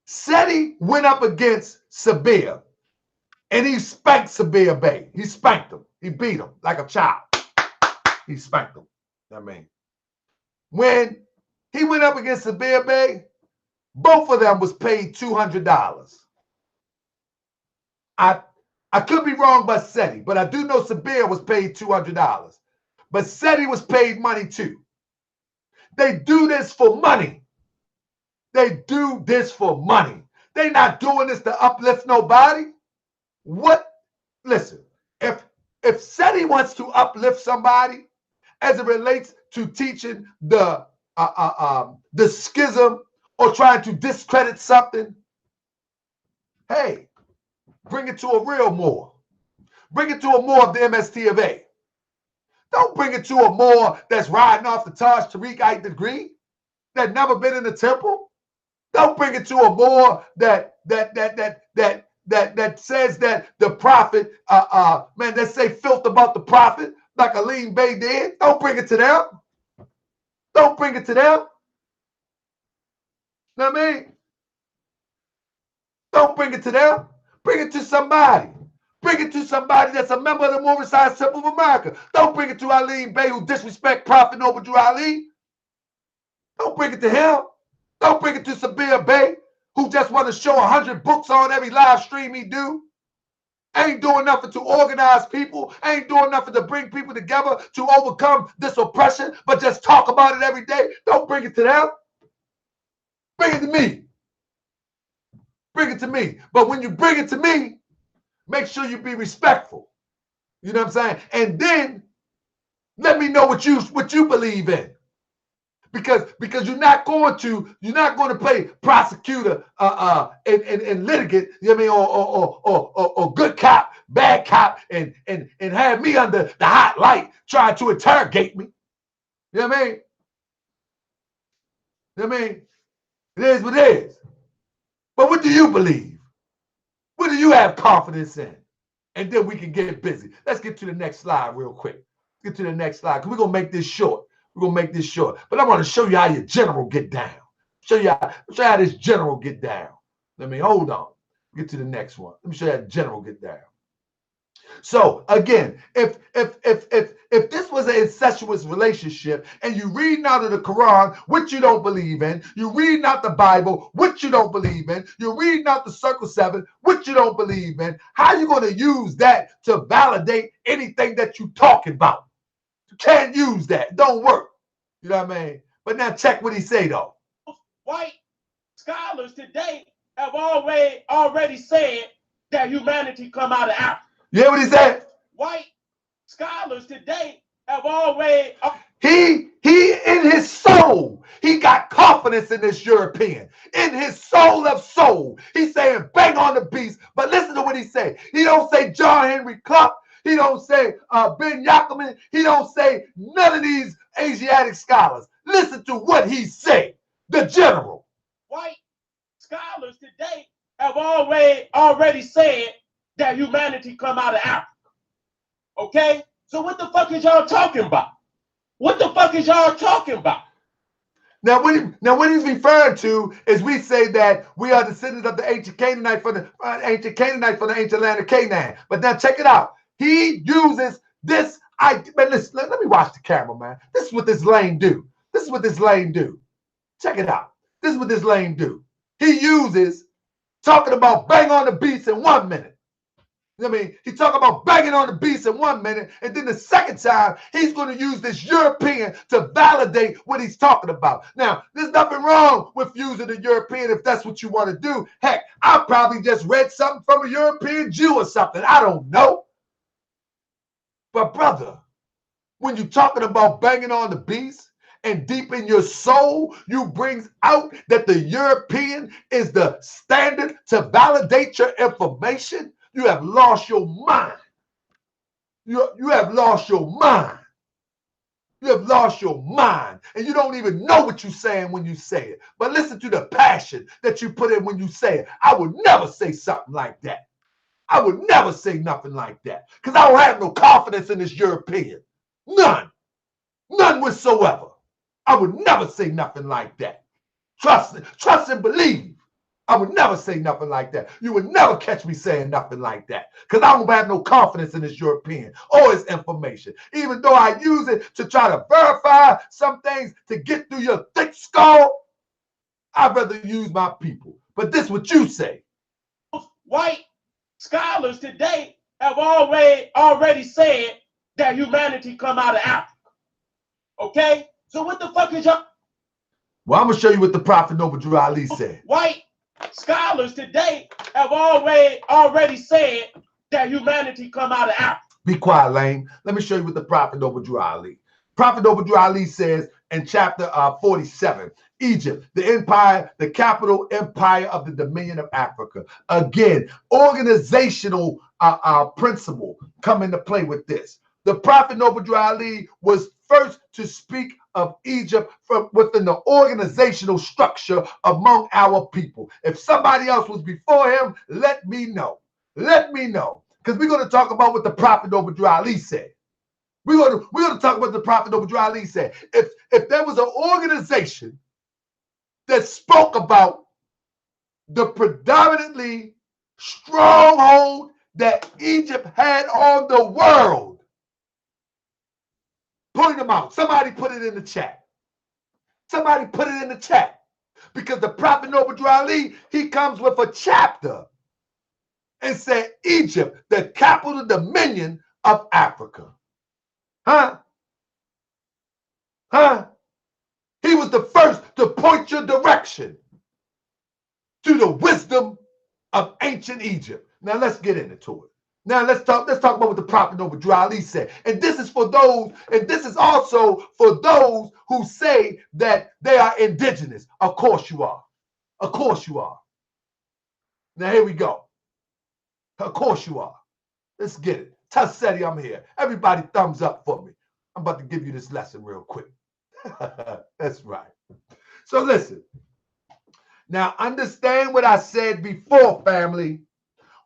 Seti went up against Sabir, and he spanked Sabir Bey. He spanked him. He beat him like a child. He spanked him. I mean, when he went up against Sabir Bey, both of them was paid $200. I could be wrong by Seti, but I do know Sabir was paid $200. But Seti was paid money too. They do this for money. They do this for money. They not doing this to uplift nobody. What? Listen, if Seti wants to uplift somebody as it relates to teaching the schism or trying to discredit something, hey, bring it to a real Moor. Bring it to a Moor of the MST of A. Don't bring it to a Moor that's riding off the Taj Tariq degree, that never been in the temple. Don't bring it to a Moor that says that the prophet, man, that say filth about the prophet, like Alim Bey did. Don't bring it to them. Don't bring it to them. You know what I mean? Don't bring it to them. Bring it to somebody. Bring it to somebody that's a member of the Moorish Temple of America. Don't bring it to Alim Bey who disrespect Prophet Noble Drew Ali. Don't bring it to him. Don't bring it to Sabir Bey who just want to show 100 books on every live stream he do. Ain't doing nothing to organize people. Ain't doing nothing to bring people together to overcome this oppression, but just talk about it every day. Don't bring it to them. Bring it to me. Bring it to me. But when you bring it to me, make sure you be respectful. You know what I'm saying? And then let me know what you believe in. Because you're not going to play prosecutor and litigant, you know what I mean, or good cop, bad cop, and have me under the hot light trying to interrogate me. You know what I mean? You know what I mean? It is what it is. But what do you believe? What do you have confidence in? And then we can get busy. Let's get to the next slide real quick. Get to the next slide because we're going to make this short. We're going to make this short. But I want to show you how your general get down. Show you how this general get down. Let me hold on. Get to the next one. Let me show you how the general get down. So again, if this was an incestuous relationship and you reading out of the Quran, which you don't believe in, you reading out the Bible, which you don't believe in, you're reading out the Circle 7, which you don't believe in, how are you going to use that to validate anything that you're talking about? You can't use that. It don't work. You know what I mean? But now check what he say though. White scholars today have already said that humanity come out of Africa. You hear what he said? White scholars today have already... He in his soul, he got confidence in this European. In his soul of soul, he's saying bang on the beast. But listen to what he say. He don't say John Henry Clark. He don't say Ben Yakelman. He don't say none of these Asiatic scholars. Listen to what he say. The general. White scholars today have already said that humanity come out of Africa. Okay? So what the fuck is y'all talking about? What the fuck is y'all talking about? Now, what he's referring to is we say that we are descendants of the ancient Canaanite from the ancient land of Canaan. But now check it out. He uses this idea. Man, listen, let me watch the camera, man. This is what this lame do. This is what this lame do. Check it out. This is what this lame do. He uses talking about bang on the beats in 1 minute. You know what I mean? He talk about banging on the beats in 1 minute, and then the second time, he's going to use this European to validate what he's talking about. Now, there's nothing wrong with using the European if that's what you want to do. Heck, I probably just read something from a European Jew or something. I don't know. But brother, when you're talking about banging on the beats, and deep in your soul, you brings out that the European is the standard to validate your information, you have lost your mind. You have lost your mind. You have lost your mind. And you don't even know what you're saying when you say it. But listen to the passion that you put in when you say it. I would never say something like that. I would never say nothing like that. Because I don't have no confidence in this European. None. None whatsoever. I would never say nothing like that. Trust and believe. I would never say nothing like that. You would never catch me saying nothing like that. Because I don't have no confidence in this European or his information. Even though I use it to try to verify some things to get through your thick skull, I'd rather use my people. But this is what you say. White scholars today have already said that humanity come out of Africa. Okay? So what the fuck is y'all? Well, I'm going to show you what the Prophet Noble Drew Ali said. White scholars today have already said that humanity come out of Africa. Be quiet, lame. Let me show you what the Prophet Noble Drew Ali. Prophet Noble Drew Ali says in chapter 47, Egypt, the empire, the capital empire of the Dominion of Africa. Again, organizational principle come into play with this. The Prophet Noble Drew Ali was first to speak of Egypt from within the organizational structure among our people. If somebody else was before him, let me know. Let me know. Because we're going to talk about what the Prophet Noble Ali said. We're going to talk about what the Prophet Noble Ali said. If there was an organization that spoke about the predominantly stronghold that Egypt had on the world, point them out. Somebody put it in the chat. Somebody put it in the chat. Because the Prophet Noble Ali, he comes with a chapter and said, Egypt, the capital dominion of Africa. Huh? Huh? He was the first to point your direction to the wisdom of ancient Egypt. Now let's get into it. Now let's talk about what the Prophet Noble Ali said. And this is for those, and this is also for those who say that they are indigenous. Of course you are. Of course you are. Now here we go. Of course you are. Let's get it. Tell Seti I'm here. Everybody thumbs up for me. I'm about to give you this lesson real quick. That's right. So listen. Now understand what I said before, family.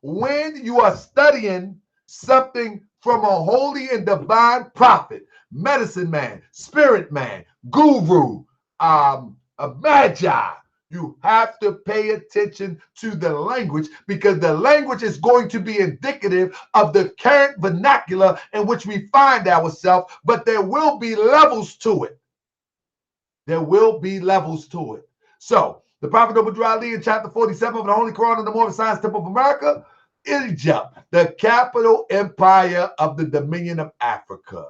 When you are studying something from a holy and divine prophet, medicine man, spirit man, guru, a magi, you have to pay attention to the language, because the language is going to be indicative of the current vernacular in which we find ourselves, but there will be levels to it. There will be levels to it. So, the Prophet Noble Ali in chapter 47 of the Holy Quran in the Moorish Temple of America, Egypt, the capital empire of the Dominion of Africa.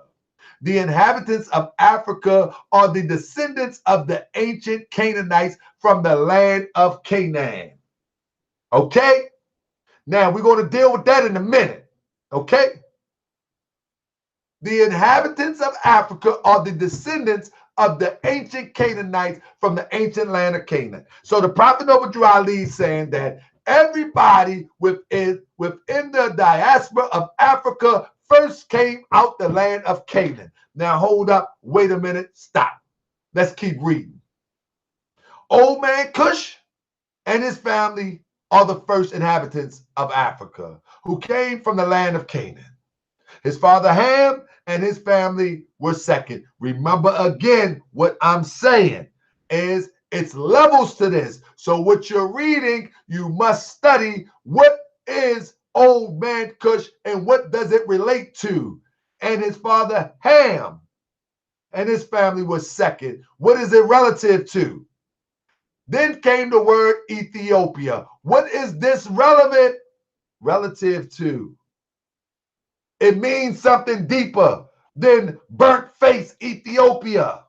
The inhabitants of Africa are the descendants of the ancient Canaanites from the land of Canaan. Okay? Now, we're going to deal with that in a minute. Okay? The inhabitants of Africa are the descendants of the ancient Canaanites from the ancient land of Canaan. So the Prophet Noble Ali is saying that everybody within the diaspora of Africa first came out the land of Canaan. Now hold up, wait a minute, stop. Let's keep reading. Old man Cush and his family are the first inhabitants of Africa who came from the land of Canaan. His father Ham and his family were second. Remember again, what I'm saying is it's levels to this. So what you're reading, you must study what is old man Cush and what does it relate to. And his father Ham and his family was second. What is it relative to? Then came the word Ethiopia. What is this relative to? It means something deeper than burnt face Ethiopia,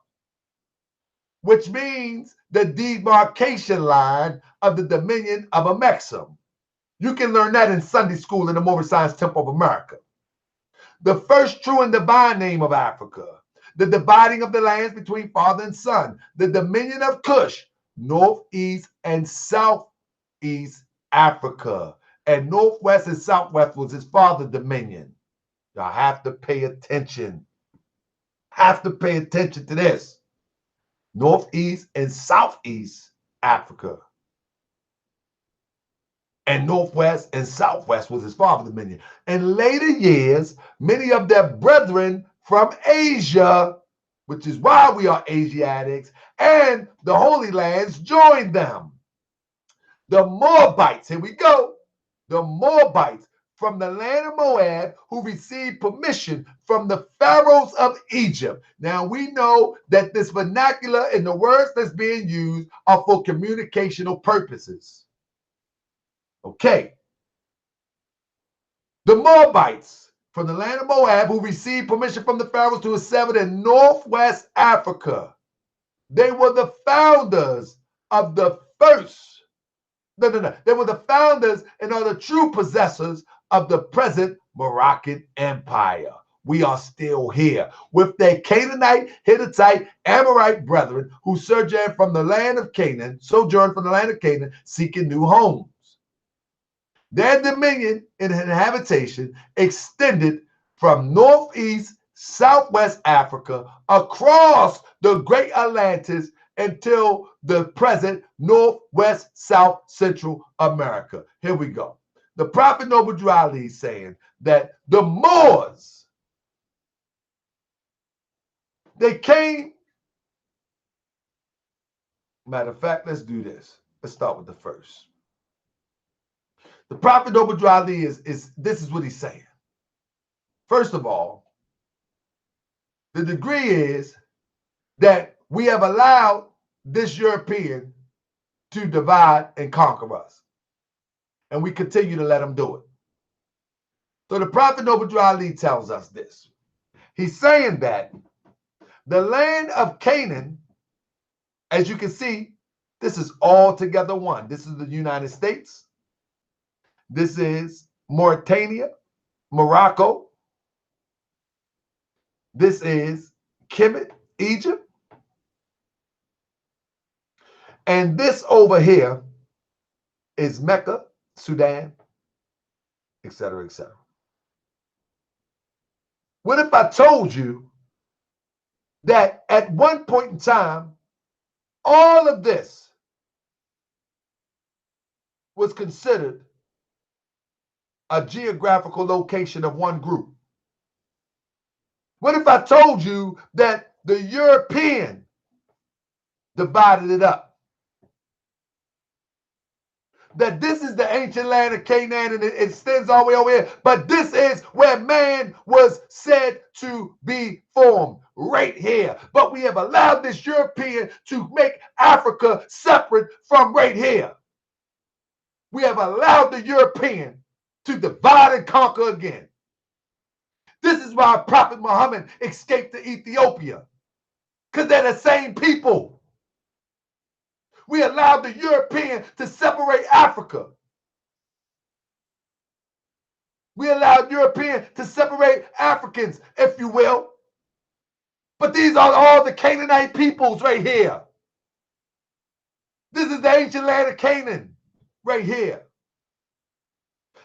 which means the demarcation line of the dominion of Amexem. You can learn that in Sunday school in the Moorish Temple of America. The first true and divine name of Africa, the dividing of the lands between father and son, the dominion of Cush, northeast and southeast Africa, and northwest and southwest was his father's dominion. Y'all have to pay attention. Have to pay attention to this. Northeast and southeast Africa. And northwest and southwest was his father's dominion. In later years, many of their brethren from Asia, which is why we are Asiatics, and the Holy Lands joined them. The Moabites, here we go. The Moabites from the land of Moab, who received permission from the pharaohs of Egypt. Now we know that this vernacular and the words that's being used are for communicational purposes. Okay. The Moabites from the land of Moab, who received permission from the pharaohs to assemble in northwest Africa. They were the founders of the first. They were the founders and are the true possessors of the present Moroccan Empire. We are still here with their Canaanite, Hittite, Amorite brethren who sojourned from the land of Canaan, seeking new homes. Their dominion and habitation extended from northeast Southwest Africa, across the Great Atlantis until the present Northwest South Central America. Here we go. The Prophet Noble Ali is saying that the Moors, they came. Matter of fact, let's do this. Let's start with the first. The Prophet Noble Ali this is what he's saying. First of all, the degree is that we have allowed this European to divide and conquer us. And we continue to let them do it. So the Prophet Noble Ali tells us this. He's saying that the land of Canaan, as you can see, this is all together one. This is the United States. This is Mauritania, Morocco. This is Kemet, Egypt. And this over here is Mecca, Sudan, etc., etc. What if I told you that at one point in time, all of this was considered a geographical location of one group? What if I told you that the European divided it up? That this is the ancient land of Canaan and it extends all the way over here. But this is where man was said to be formed, right here. But we have allowed this European to make Africa separate from right here. We have allowed the European to divide and conquer again. This is why Prophet Muhammad escaped to Ethiopia, because they're the same people. We allowed the European to separate Africa. We allowed European to separate Africans, if you will. But these are all the Canaanite peoples right here. This is the ancient land of Canaan right here.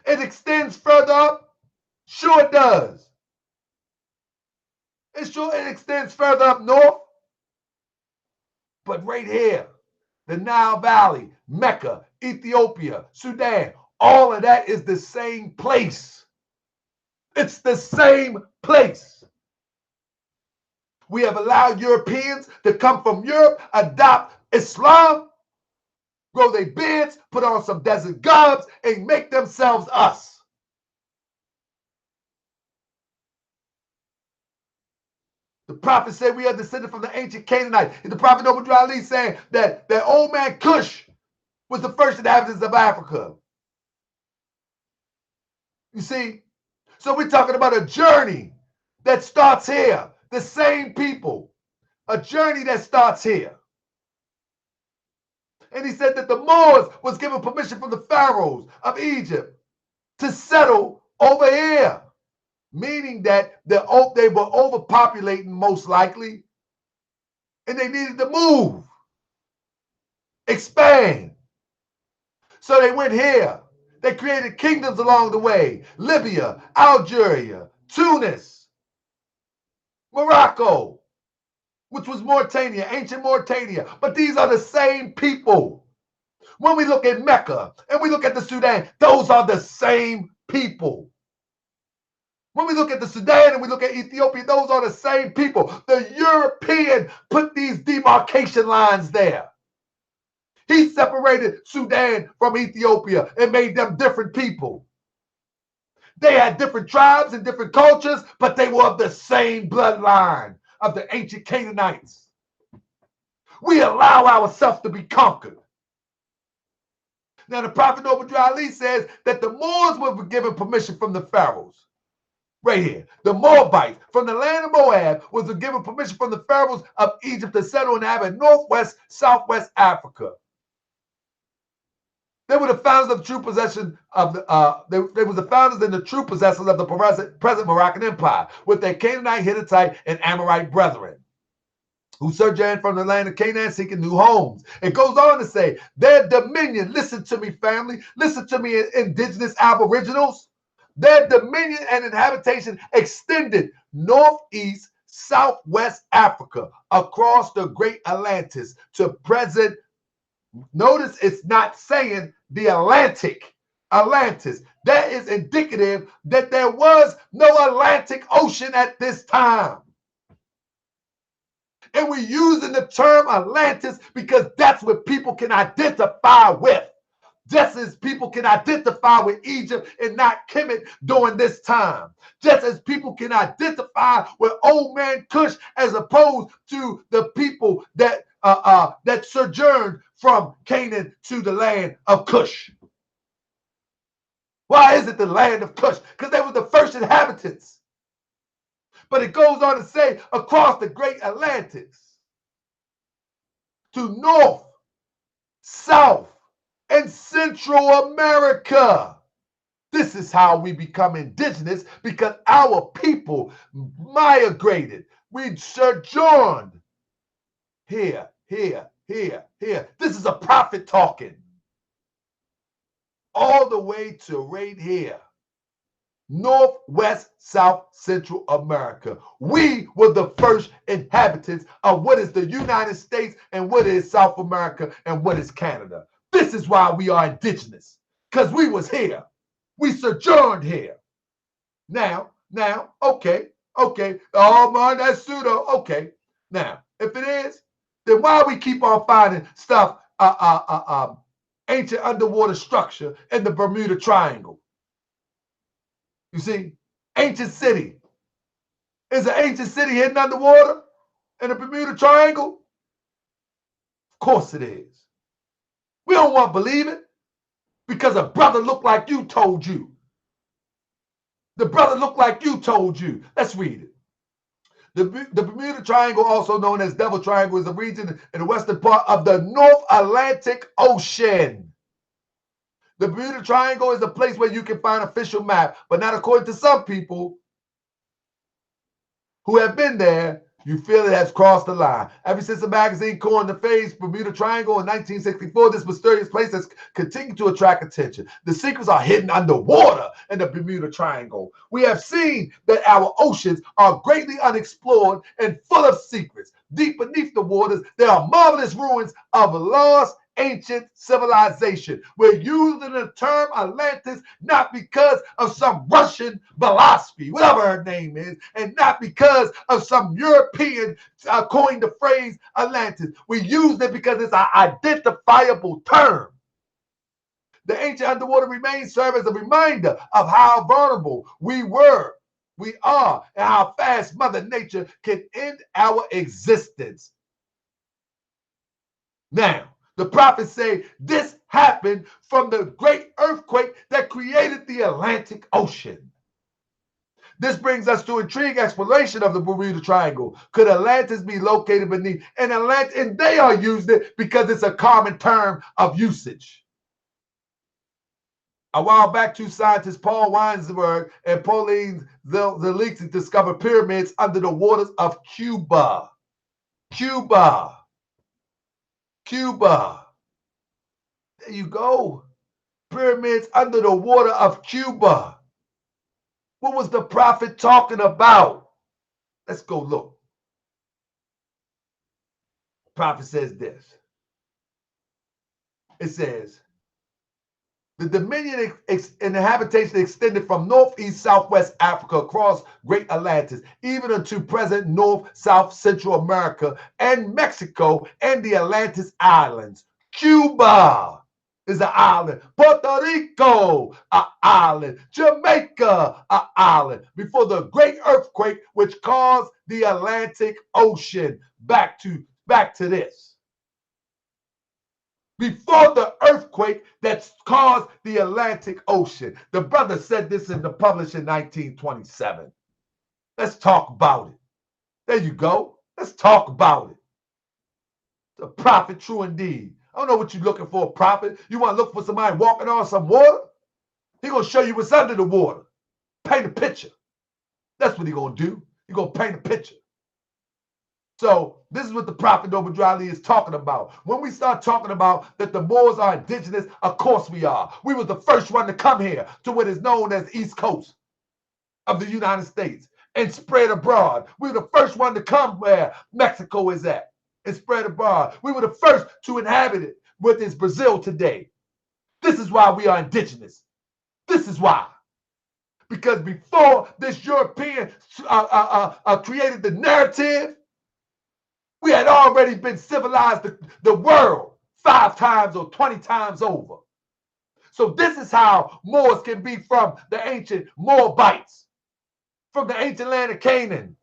It extends further up? Sure it does. It extends further up north. But right here, the Nile Valley, Mecca, Ethiopia, Sudan, all of that is the same place. It's the same place. We have allowed Europeans to come from Europe, adopt Islam, grow their beards, put on some desert garbs, and make themselves us. The prophet said we are descended from the ancient Canaanites. And the prophet Noble Ali saying that old man Cush was the first inhabitants of Africa. You see? So we're talking about a journey that starts here. The same people. A journey that starts here. And he said that the Moors was given permission from the pharaohs of Egypt to settle over here. Meaning that they were overpopulating most likely. And they needed to move. Expand. So they went here. They created kingdoms along the way. Libya, Algeria, Tunis, Morocco, which was Mauritania, ancient Mauritania. But these are the same people. When we look at Mecca and we look at the Sudan, those are the same people. When we look at the Sudan and we look at Ethiopia, those are the same people. The European put these demarcation lines there. He separated Sudan from Ethiopia and made them different people. They had different tribes and different cultures, but they were of the same bloodline of the ancient Canaanites. We allow ourselves to be conquered. Now, the Prophet Noble Ali says that the Moors were given permission from the pharaohs. Right here, the Moabites from the land of Moab was given permission from the pharaohs of Egypt to settle and inhabit northwest, southwest Africa. They were the founders of the true possession of the. They were the founders and the true possessors of the present Moroccan Empire, with their Canaanite, Hittite, and Amorite brethren, who sojourned from the land of Canaan seeking new homes. It goes on to say, their dominion. Listen to me, family. Listen to me, indigenous aboriginals. Their dominion and inhabitation extended northeast, southwest Africa, across the Great Atlantis to present. Notice it's not saying the Atlantic. Atlantis. That is indicative that there was no Atlantic Ocean at this time. And we're using the term Atlantis because that's what people can identify with. Just as people can identify with Egypt and not Kemet during this time. Just as people can identify with old man Cush as opposed to the people that that sojourned from Canaan to the land of Cush. Why is it the land of Cush? Because they were the first inhabitants. But it goes on to say across the Great Atlantis to North, South, and Central America. This is how we become indigenous, because our people migrated. We sojourned here, here, here, here. This is a prophet talking. All the way to right here. North, West, South, Central America. We were the first inhabitants of what is the United States and what is South America and what is Canada. This is why we are indigenous, because we was here. We sojourned here. Now, okay. Oh man, that's pseudo. Okay. Now, if it is, then why we keep on finding stuff, ancient underwater structure in the Bermuda Triangle? You see, ancient city. Is an ancient city hidden underwater in the Bermuda Triangle? Of course it is. We don't want to believe it because a brother looked like you told you. The brother looked like you told you. Let's read it. The Bermuda Triangle, also known as Devil Triangle, is a region in the western part of the North Atlantic Ocean. The Bermuda Triangle is a place where you can find official map, but not according to some people who have been there. You feel it has crossed the line. Ever since the magazine coined the phrase Bermuda Triangle in 1964, this mysterious place has continued to attract attention. The secrets are hidden underwater in the Bermuda Triangle. We have seen that our oceans are greatly unexplored and full of secrets. Deep beneath the waters, there are marvelous ruins of lost ancient civilization. We're using the term Atlantis not because of some Russian philosophy, whatever her name is, and not because of some European coined the phrase Atlantis. We use it because it's an identifiable term. The ancient underwater remains serve as a reminder of how vulnerable we were, we are, and how fast Mother Nature can end our existence. Now, the prophets say this happened from the great earthquake that created the Atlantic Ocean. This brings us to intriguing exploration of the Bermuda Triangle. Could Atlantis be located beneath an Atlantis? And they are using it because it's a common term of usage. A while back, two scientists, Paul Weinsberg and Pauline Zelixi, discovered pyramids under the waters of Cuba. Cuba. There you go. Pyramids under the water of Cuba. What was the prophet talking about? Let's go look. The prophet says this. It says, the dominion and the habitation extended from northeast, southwest Africa across Great Atlantis, even unto present North, South, Central America, and Mexico, and the Atlantis Islands. Cuba is an island. Puerto Rico, an island. Jamaica, an island. Before the great earthquake, which caused the Atlantic Ocean. Back to this. Before the earthquake that caused the Atlantic Ocean. The brother said this in the published in 1927. Let's talk about it. There you go. Let's talk about it. The prophet, true indeed. I don't know what you're looking for, prophet. You want to look for somebody walking on some water? He's going to show you what's under the water. Paint a picture. That's what he's going to do. He's going to paint a picture. So this is what the Prophet Noble Drali is talking about. When we start talking about that the Moors are indigenous, of course we are. We were the first one to come here to what is known as East Coast of the United States and spread abroad. We were the first one to come where Mexico is at and spread abroad. We were the first to inhabit it, what is Brazil today. This is why we are indigenous. This is why. Because before this European created the narrative, we had already been civilized the world 5 times or 20 times over. So this is how Moors can be from the ancient Moabites, from the ancient land of Canaan.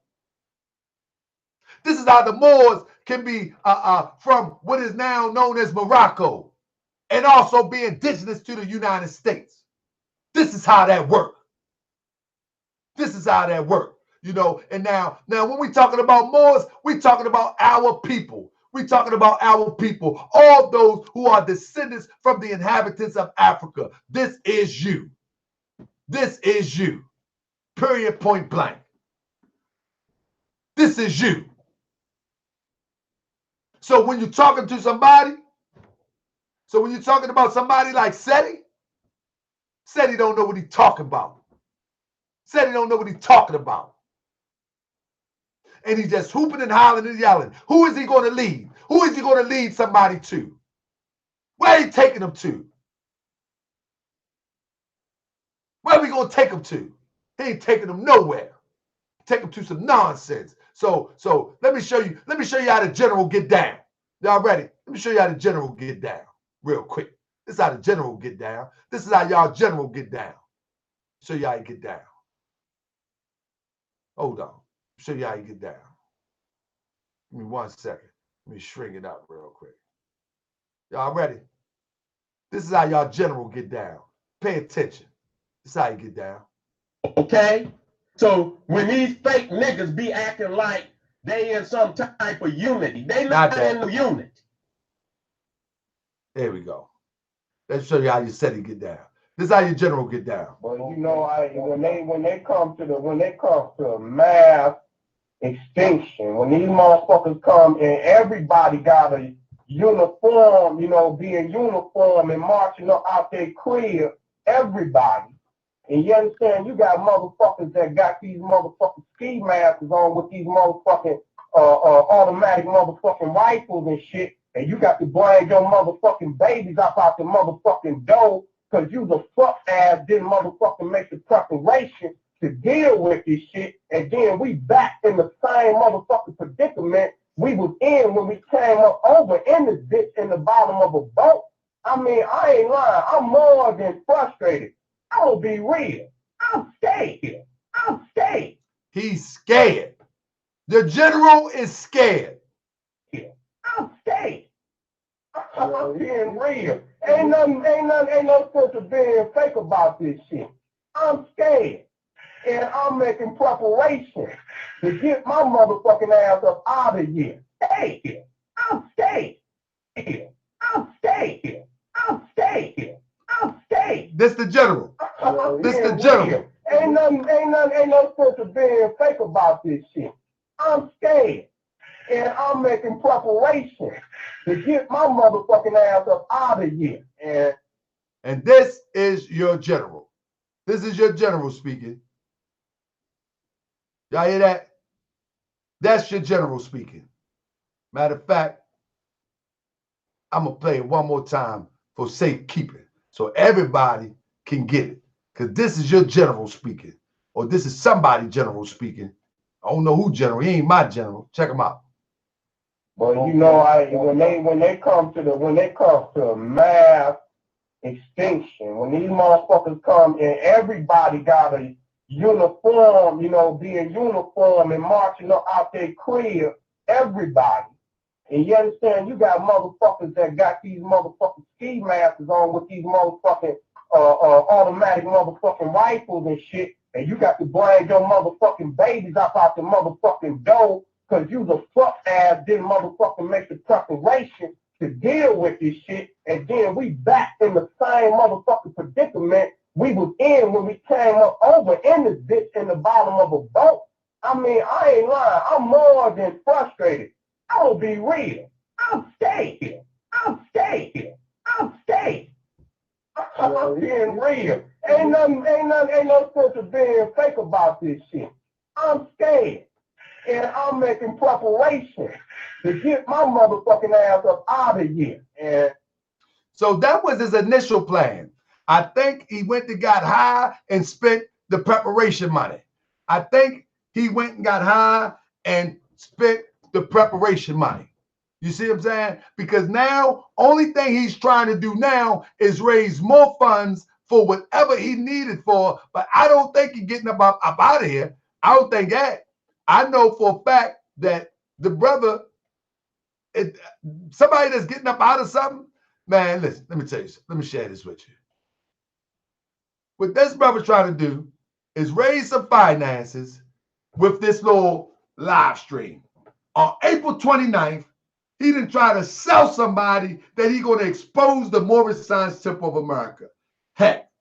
This is how the Moors can be from what is now known as Morocco and also be indigenous to the United States. This is how that works. This is how that works. You know, and now when we're talking about Moors, we're talking about our people. We're talking about our people, all those who are descendants from the inhabitants of Africa. This is you. This is you. Period, point blank. This is you. So when you're talking to somebody, so when you're talking about somebody like Seti, Seti don't know what he's talking about. Seti don't know what he's talking about. And he's just hooping and hollering and yelling. Who is he going to lead? Who is he going to lead somebody to? Where are he taking them to? Where are we going to take them to? He ain't taking them nowhere. Take them to some nonsense. So let me show you how the general get down. Y'all ready? Let me show you how the general get down real quick. This is how the general get down. This is how y'all general get down. Show you how you get down. Hold on. Show you how you get down. Give me 1 second. Let me shrink it up real quick. Y'all ready? This is how y'all general get down. Pay attention. This is how you get down. Okay? So when these fake niggas be acting like they in some type of unity, they not in the unity. There we go. Let's show you how you Seti get down. This is how your general get down. Well, you know, when they come to mass extinction, when these motherfuckers come and everybody got a uniform, you know, being uniform and marching up out their crib, everybody. And you understand, you got motherfuckers that got these motherfucking ski masks on with these motherfucking automatic motherfucking rifles and shit, and you got to bring your motherfucking babies up out the motherfucking door because you the fuck ass didn't motherfucking make the preparation to deal with this shit, and then we back in the same motherfucking predicament we was in when we came up over in the ditch in the bottom of a boat. I mean, I ain't lying. I'm more than frustrated. I'm gonna be real. I'm scared. I'm scared. He's scared. The general is scared. I'm scared. I'm being real. Ain't no sense of being fake about this shit. I'm scared. And I'm making preparations to get my motherfucking ass up out of here. Scared. I'm scared. I'm scared. I'm scared. I'm scared. This the general. This the general. Ain't no sense of being fake about this shit. I'm scared. And I'm making preparations to get my motherfucking ass up out of here. And this is your general. This is your general speaking. Y'all hear that? That's your general speaking. Matter of fact, I'm going to play it one more time for safekeeping so everybody can get it. Because this is your general speaking. Or this is somebody general speaking. I don't know who general. He ain't my general. Check him out. But you know, when they come to mass extinction, when these motherfuckers come and everybody got a uniform, you know, being uniform and marching up out their crib, everybody. And you understand, you got motherfuckers that got these motherfucking ski masks on with these motherfucking automatic motherfucking rifles and shit, and you got to bring your motherfucking babies up out the motherfucking door because you the fuck ass didn't motherfucking make the preparation to deal with this shit, and then we back in the same motherfucking predicament we was in when we came up over in the ditch in the bottom of a boat. I mean, I ain't lying. I'm more than frustrated. I'm gonna be real. I'm scared. I'm scared. I'm scared. I'm being real. Ain't no sense of being fake about this shit. I'm scared. And I'm making preparations to get my motherfucking ass up out of here. And so that was his initial plan. I think he went and got high and spent the preparation money. I think he went and got high and spent the preparation money. You see what I'm saying? Because now, only thing he's trying to do now is raise more funds for whatever he needed for. But I don't think he's getting up out of here. I don't think that. I know for a fact that the brother, somebody that's getting up out of something, man, listen, let me tell you something. Let me share this with you. What this brother's trying to do is raise some finances with this little live stream. On April 29th, he didn't try to sell somebody that he's going to expose the Moorish Science Temple of America. Heck,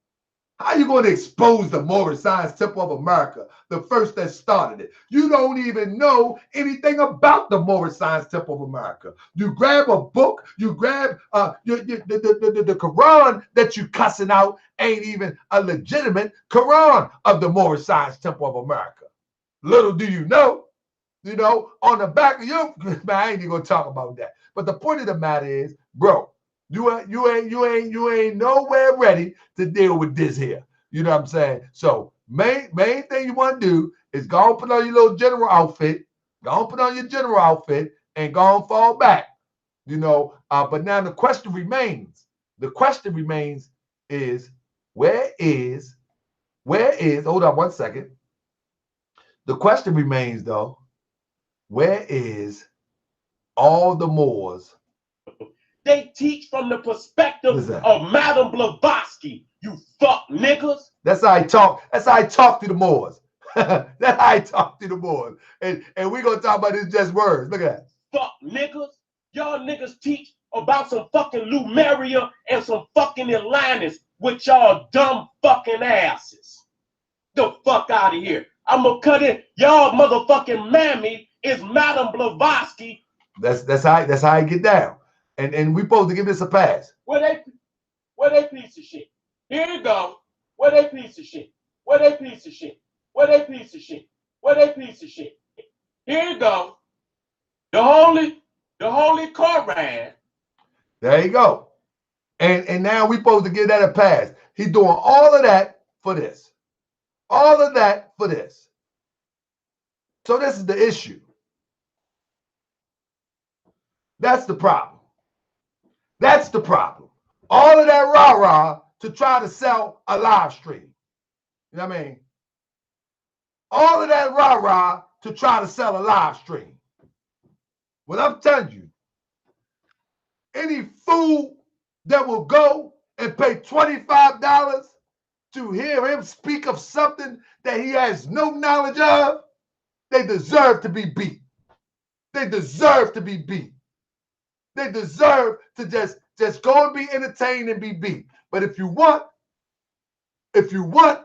how you going to expose the Moorish Science Temple of America, the first that started it? You don't even know anything about the Moorish Science Temple of America. You grab a book, you grab the Quran that you cussing out ain't even a legitimate Quran of the Moorish Science Temple of America. Little do you know, on the back of your, man, I ain't even gonna talk about that. But the point of the matter is, bro, you ain't nowhere ready to deal with this here. You know what I'm saying? So main thing you want to do is go and put on your little general outfit, and go and fall back. But now the question remains. The question remains is where is, hold on one second. The question remains though, where is all the Moors? They teach from the perspective of Madam Blavatsky, you fuck niggas. That's how I talk. That's how I talk to the Moors. That's how I talk to the Moors. And we're going to talk about this just words. Look at that. Fuck niggas. Y'all niggas teach about some fucking Lumeria and some fucking Atlantis with y'all dumb fucking asses. The fuck out of here. I'm going to cut in. Y'all motherfucking mammy is Madam Blavatsky. That's how I get down. And we supposed to give this a pass. Where they piece of shit. Here you go. Where they piece of shit. Where they piece of shit. Where they piece of shit. Where they piece of shit. Here you go. The holy Quran. There you go. And now we supposed to give that a pass. He's doing all of that for this. All of that for this. So this is the issue. That's the problem. That's the problem. All of that rah-rah to try to sell a live stream. You know what I mean? All of that rah-rah to try to sell a live stream. Well, I'm telling you, any fool that will go and pay $25 to hear him speak of something that he has no knowledge of, they deserve to be beat. They deserve to be beat. They deserve to just go and be entertained and be beat. But if you want the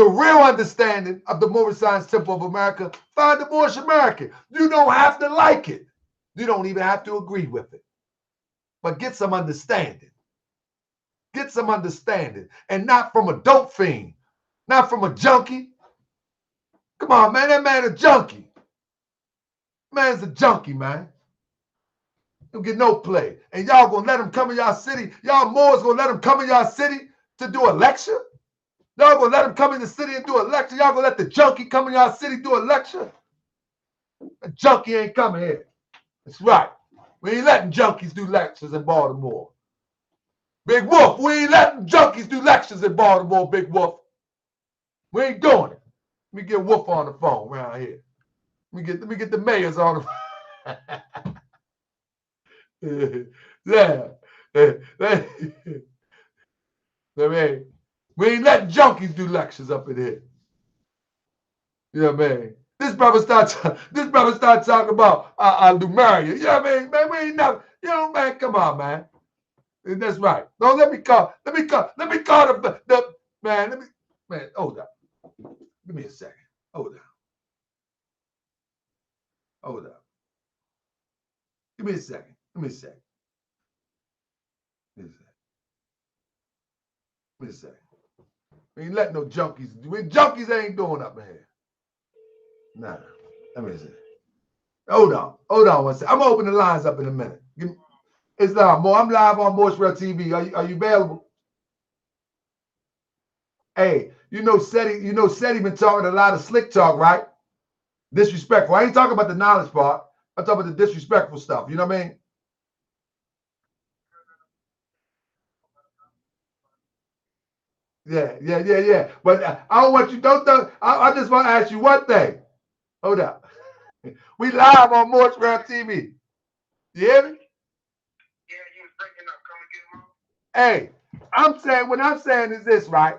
real understanding of the Moorish Science Temple of America, find the Moorish American. You don't have to like it. You don't even have to agree with it. But get some understanding. Get some understanding. And not from a dope fiend. Not from a junkie. Come on, man. That man a junkie. Man's a junkie, man. Don't get no play. And y'all gonna let him come in y'all city? Y'all Moors gonna let him come in y'all city to do a lecture? Y'all gonna let him come in the city and do a lecture? Y'all gonna let the junkie come in y'all city do a lecture? The junkie ain't coming here. That's right. We ain't letting junkies do lectures in Baltimore. Big Wolf, we ain't letting junkies do lectures in Baltimore, Big Wolf. We ain't doing it. Let me get Wolf on the phone around here. Let me get the mayors on the yeah. I mean, we ain't letting junkies do lectures up in here. You know what I mean? This brother start talking about Lumeria. You know what I mean? Man, we ain't never, man, come on, man. That's right. No, let me call the man, hold on. Give me a second. Hold on. Give me a second. Give me a second. Give me a second. We ain't letting no junkies. Junkies ain't doing up in here. Nah. Let me see. Hold on one second. I'm gonna open the lines up in a minute. It's live. I'm live on Moorish World TV. Are you available? Hey, Seti been talking a lot of slick talk, right? Disrespectful. I ain't talking about the knowledge part. I'm talking about the disrespectful stuff. You know what I mean? Yeah. But I don't want you, I just want to ask you one thing. Hold up. We live on Moorish World TV. You hear me? Yeah, you was breaking up. Come again, Hey, what I'm saying is this, right?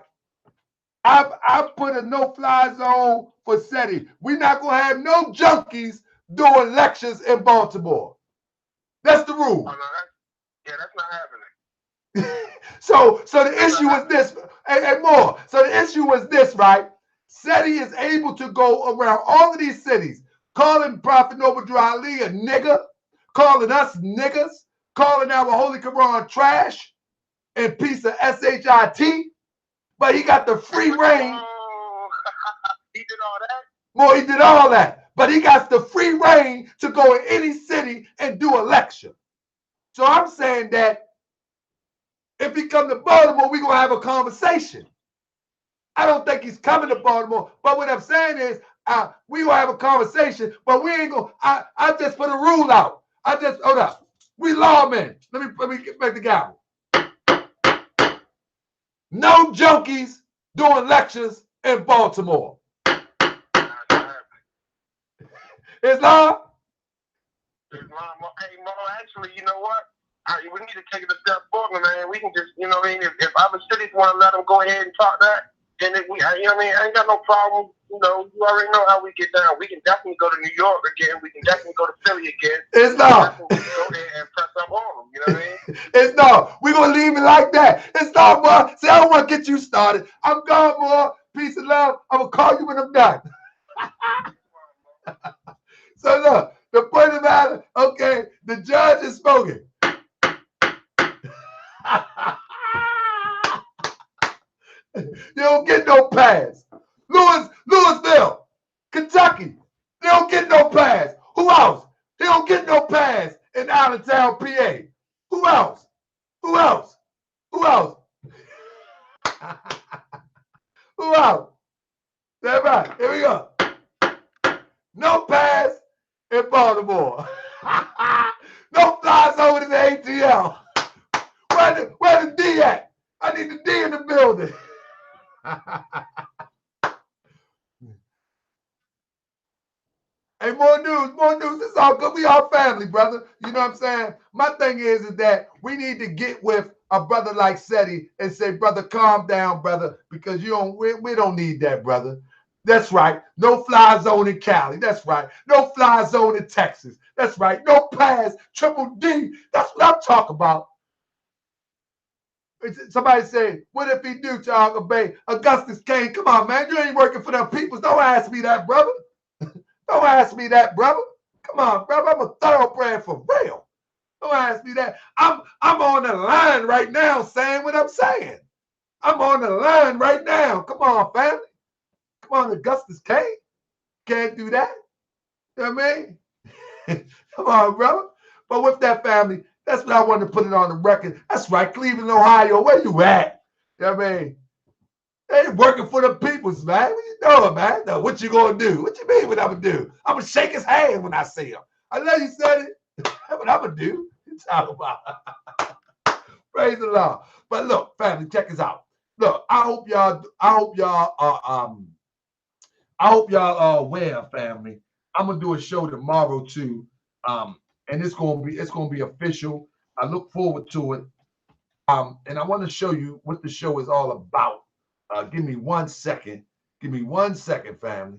I've put a no-fly zone for Seti. We're not gonna have no junkies doing lectures in Baltimore. That's the rule. Oh, no, that's not happening. So the issue is this, and more. So the issue was this, right? Seti is able to go around all of these cities, calling Prophet Noble Ali a nigger, calling us niggers, calling our Holy Quran trash and piece of shit. But he got the free reign. Oh, he did all that? Well, he did all that. But he got the free reign to go in any city and do a lecture. So I'm saying that if he come to Baltimore, we're going to have a conversation. I don't think he's coming to Baltimore. But what I'm saying is we going to have a conversation, but we ain't going to, I just put a rule out. Hold up. We lawmen. Let me get back the gavel. No junkies doing lectures in Baltimore. Islam? Hey, Mo, actually, you know what? We need to take it a step forward, man. We can just, you know what I mean? If other cities want to let them go ahead and talk that, then you know what I mean? I ain't got no problem. You know, you already know how we get down. We can definitely go to New York again. We can definitely go to Philly again. Islam. We can go there and press up on them. You know what I mean? Islam. We're going to leave it like that. Islam, boy. See, I don't want to get you started. I'm gone, boy. Peace and love. I'm going to call you when I'm done. So look, the point of the matter, okay, the judge is spoken. You don't get no pass. Louisville, Kentucky, they don't get no pass. Who else? They don't get no pass in Allentown, PA. Who else? Who else? Who else? Who else? That's right. Here we go. No pass in Baltimore. No flies over to the ATL. Where the D at? I need the D in the building. Hey, more news. It's all good. We all family, brother. You know what I'm saying? My thing is that we need to get with a brother like Seti and say, brother, calm down, brother, because we don't need that, brother. That's right. No fly zone in Cali. That's right. No fly zone in Texas. That's right. No pass, triple D. That's what I'm talking about. Somebody say, what if he do, Chicago Bay? Augustus Kane, come on, man. You ain't working for them people. Don't ask me that, brother. Don't ask me that, brother. Come on, brother. I'm a thoroughbred for real. Don't ask me that. I'm on the line right now saying what I'm saying. I'm on the line right now. Come on, family. Come on, Augustus Kane. Can't do that. You know what I mean? Come on, brother. But with that, family, that's what I wanted to put it on the record. That's right, Cleveland, Ohio. Where you at? You know what I mean? They working for the peoples, man. What you doing, man? Now, what you gonna do? What you mean what I'm gonna do? I'm gonna shake his hand when I see him. I know you said it. That's what I'm gonna do. You talking about? Praise the Lord. But look, family, check this out. Look, I hope y'all are well, family. I'm gonna do a show tomorrow too. And it's gonna be official. I look forward to it. And I want to show you what the show is all about. Give me 1 second. Give me 1 second, family.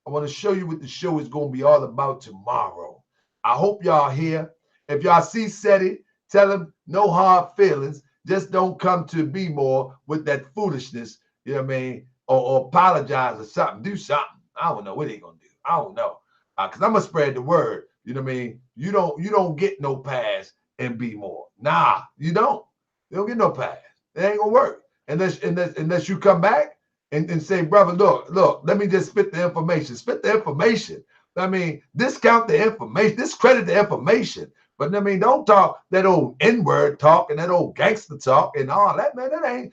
I want to show you what the show is going to be all about tomorrow. I hope y'all here. If y'all see Seti, tell him no hard feelings. Just don't come to be more with that foolishness. You know what I mean? Or apologize or something. Do something. I don't know what they going to do. I don't know. Because I'm going to spread the word. You know what I mean? You don't get no pass and be more. Nah, you don't. You don't get no pass. It ain't gonna work. Unless you come back and say, brother, look, let me just spit the information. Spit the information. I mean, discount the information, discredit the information. But I mean, don't talk that old N-word talk and that old gangster talk and all that, man.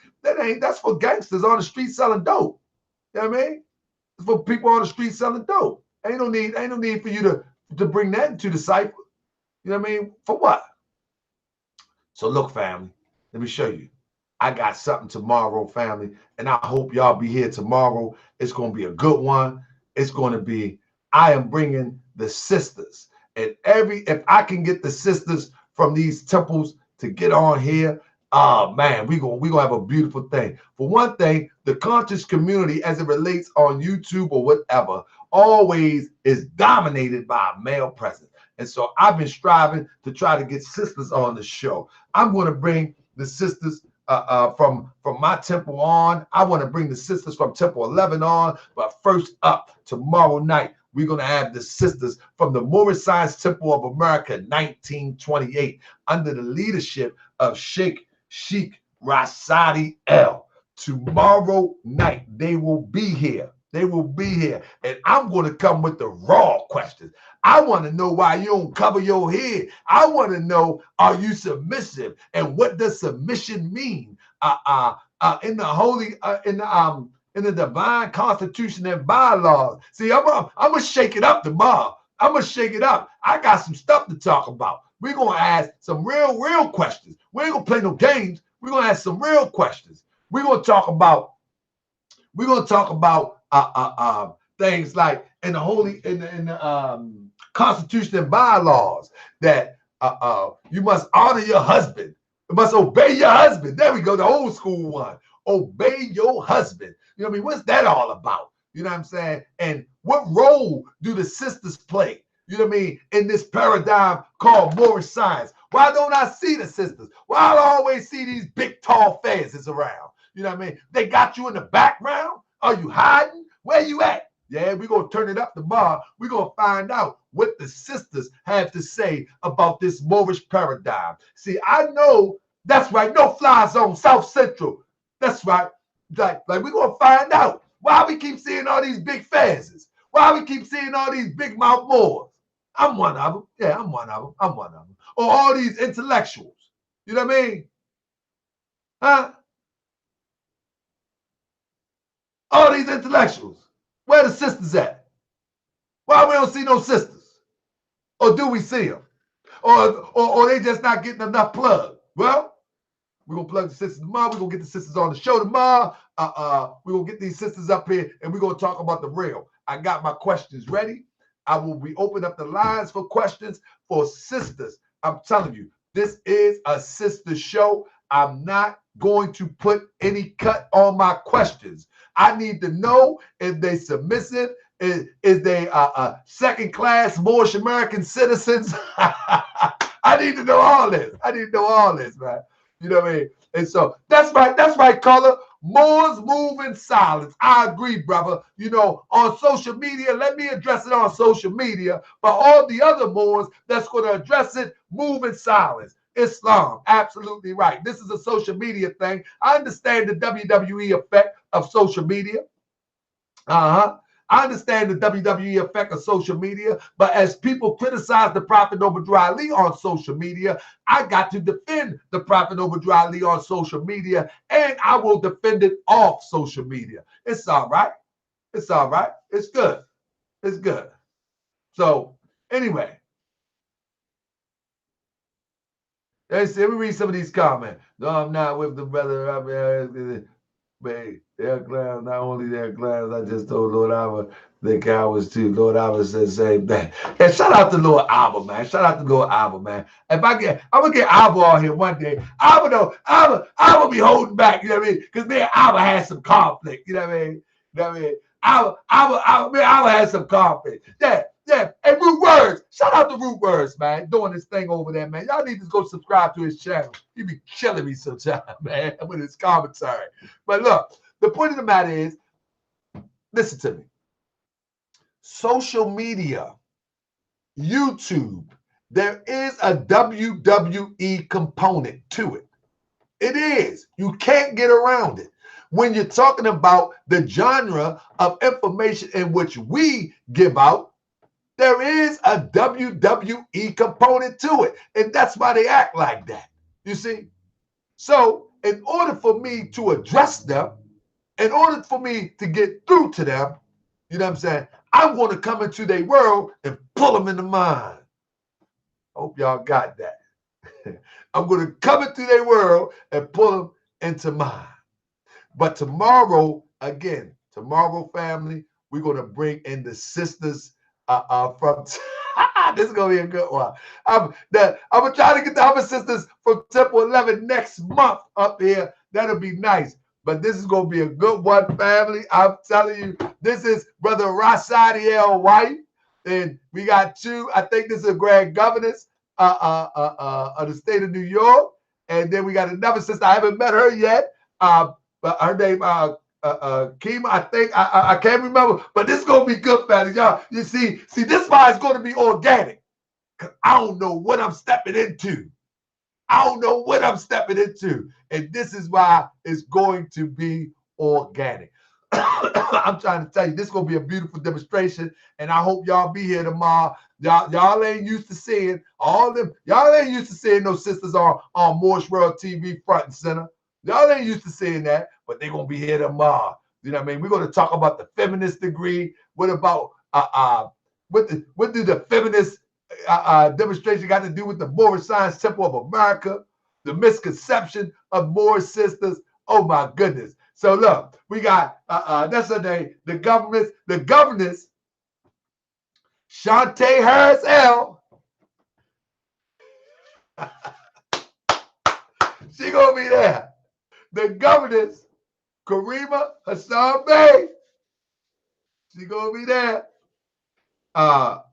That's for gangsters on the street selling dope. You know what I mean? It's for people on the street selling dope. Ain't no need for you to bring that into the cipher. You know what I mean? For what? So look, family, let me show you. I got something tomorrow, family, and I hope y'all be here tomorrow. It's going to be a good one. It's going to be, I am bringing the sisters. And if I can get the sisters from these temples to get on here, oh man, we gonna have a beautiful thing. For one thing, the conscious community as it relates on YouTube or whatever always is dominated by a male presence. And so I've been striving to try to get sisters on the show. I'm going to bring the sisters from my temple on. I want to bring the sisters from temple 11 on. But first up, tomorrow night, we're going to have the sisters from the Moorish Temple of America 1928 under the leadership of Sheikh Rasadi El. Tomorrow night, they will be here. They will be here. And I'm going to come with the raw questions. I want to know why you don't cover your head. I want to know, are you submissive? And what does submission mean? In the divine constitution and bylaws. See, I'm gonna shake it up tomorrow. I'm gonna shake it up. I got some stuff to talk about. We're gonna ask some real questions. We ain't gonna play no games. We're gonna ask some real questions. We're gonna talk about things like in the constitution and bylaws that you must honor your husband. You must obey your husband. There we go, the old school one. Obey your husband. You know what I mean? What's that all about? You know what I'm saying? And what role do the sisters play? You know what I mean? In this paradigm called Moorish science. Why don't I see the sisters? Why do I always see these big, tall faces around? You know what I mean? They got you in the background? Are you hiding? Where you at? Yeah, we're going to turn it up tomorrow. We're going to find out what the sisters have to say about this Moorish paradigm. See, I know, that's right, no fly zone, South Central. That's right. Like we're going to find out why we keep seeing all these big faces. Why we keep seeing all these big mouth Moors. I'm one of them. Yeah, I'm one of them. I'm one of them. Or all these intellectuals. You know what I mean? Huh? All these intellectuals. Where the sisters at? Why we don't see no sisters? Or do we see them? Or they just not getting enough plug? Well, we're going to plug the sisters tomorrow. We're going to get the sisters on the show tomorrow. We're going to get these sisters up here, and we're going to talk about the real. I got my questions ready. I will be opening up the lines for questions for sisters. I'm telling you, this is a sister show. I'm not going to put any cut on my questions. I need to know if they submissive, is they second-class Moorish American citizens. I need to know all this. I need to know all this, man. You know what I mean? And so that's right, color. Moors move in silence. I agree, brother. You know, on social media, let me address it on social media. But all the other Moors that's going to address it, move in silence. Islam, absolutely right. This is a social media thing. I understand the WWE effect of social media. I understand the WWE effect of social media, but as people criticize the Prophet Noble Ali on social media, I got to defend the Prophet Noble Ali on social media, and I will defend it off social media. It's all right. It's all right. It's good. It's good. So, anyway. Let me read some of these comments. No, I'm not with the brother. They're clowns. Not only they're clowns, I just told Lord Alba they're cowards too. Lord Alba said the same thing. And shout out to Lord Alba, man. Shout out to Lord Alba, man. I'm gonna get Alba on here one day. Alba be holding back, you know what I mean? Because me and Alba had some conflict, you know what I mean? You know what I mean? Alba had some conflict. Yeah. And Root Words. Shout out to Root Words, man. Doing this thing over there, man. Y'all need to go subscribe to his channel. He be killing me sometimes, man, with his commentary. But look, the point of the matter is, listen to me. Social media YouTube, there is a WWE component to it. It is. You can't get around it. When you're talking about the genre of information in which we give out, there is a WWE component to it. And that's why they act like that. You see? So, in order for me to address them, in order for me to get through to them, you know what I'm saying? I'm going to come into their world and pull them into mine. Hope y'all got that. I'm going to come into their world and pull them into mine. But tomorrow, again, tomorrow, family, we're going to bring in the sisters from... This is going to be a good one. I'm going to try to get the other sisters from Temple 11 next month up here. That'll be nice. But this is going to be a good one, family. I'm telling you, this is Brother Rasadiel White. And we got two, I think this is a grand governess of the state of New York. And then we got another sister. I haven't met her yet. But her name, Kima, I think. I can't remember. But this is going to be good, family. Y'all, you see, this why it's going to be organic. Because I don't know what I'm stepping into. I don't know what I'm stepping into. And this is why it's going to be organic. I'm trying to tell you, this is going to be a beautiful demonstration. And I hope y'all be here tomorrow. Y'all ain't used to seeing all them. Y'all ain't used to seeing those sisters on Moorish World TV front and center. Y'all ain't used to seeing that, but they're going to be here tomorrow. You know what I mean? We're going to talk about the feminist degree. What about, what do the feminist demonstration got to do with the Moorish Science Temple of America, the misconception of Moorish sisters? Oh my goodness. So look, we got that's her name, the governess, Shantae Harris L. She gonna be there. The governess, Karima Hassan Bey. She gonna be there. The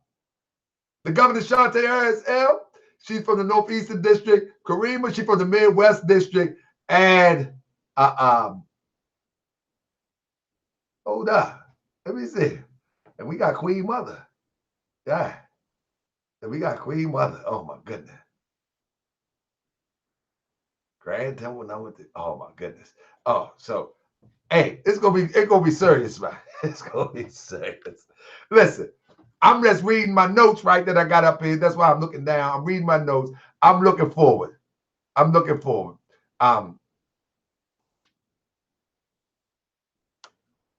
governor, Shantae Harris L. She's from the Northeastern District. Karima, she's from the Midwest District. And hold up. Let me see. And we got Queen Mother. Yeah. And we got Queen Mother. Oh my goodness. Grand Temple number 3. Oh my goodness. Oh, so hey, it's gonna be serious, man. It's gonna be serious. Listen. I'm just reading my notes, right, that I got up here. That's why I'm looking down. I'm reading my notes. I'm looking forward.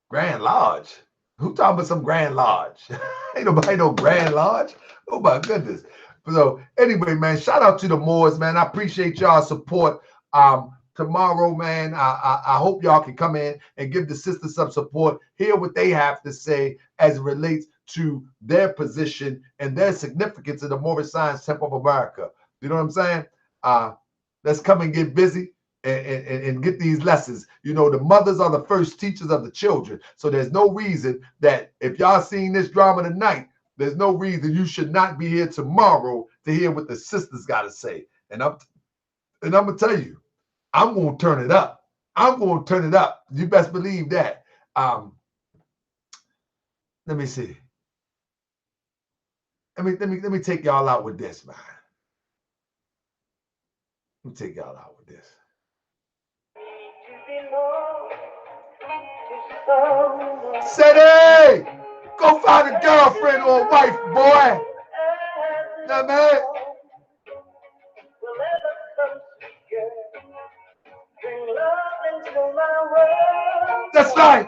Grand Lodge. Who talking about some Grand Lodge? Ain't nobody no Grand Lodge. Oh, my goodness. So, anyway, man, shout out to the Moors, man. I appreciate y'all's support. Tomorrow, man, I hope y'all can come in and give the sisters some support, hear what they have to say as it relates to their position and their significance in the Moorish Science Temple of America. You know what I'm saying? Let's come and get busy and get these lessons. You know, the mothers are the first teachers of the children. So there's no reason that if y'all seen this drama tonight, there's no reason you should not be here tomorrow to hear what the sisters got to say. And I'm going to tell you, I'm going to turn it up. I'm going to turn it up. You best believe that. Let me see. Let me take y'all out with this, man. Let me take y'all out with this. Seti! Go find a girlfriend or a wife, boy. Now, man. That's right.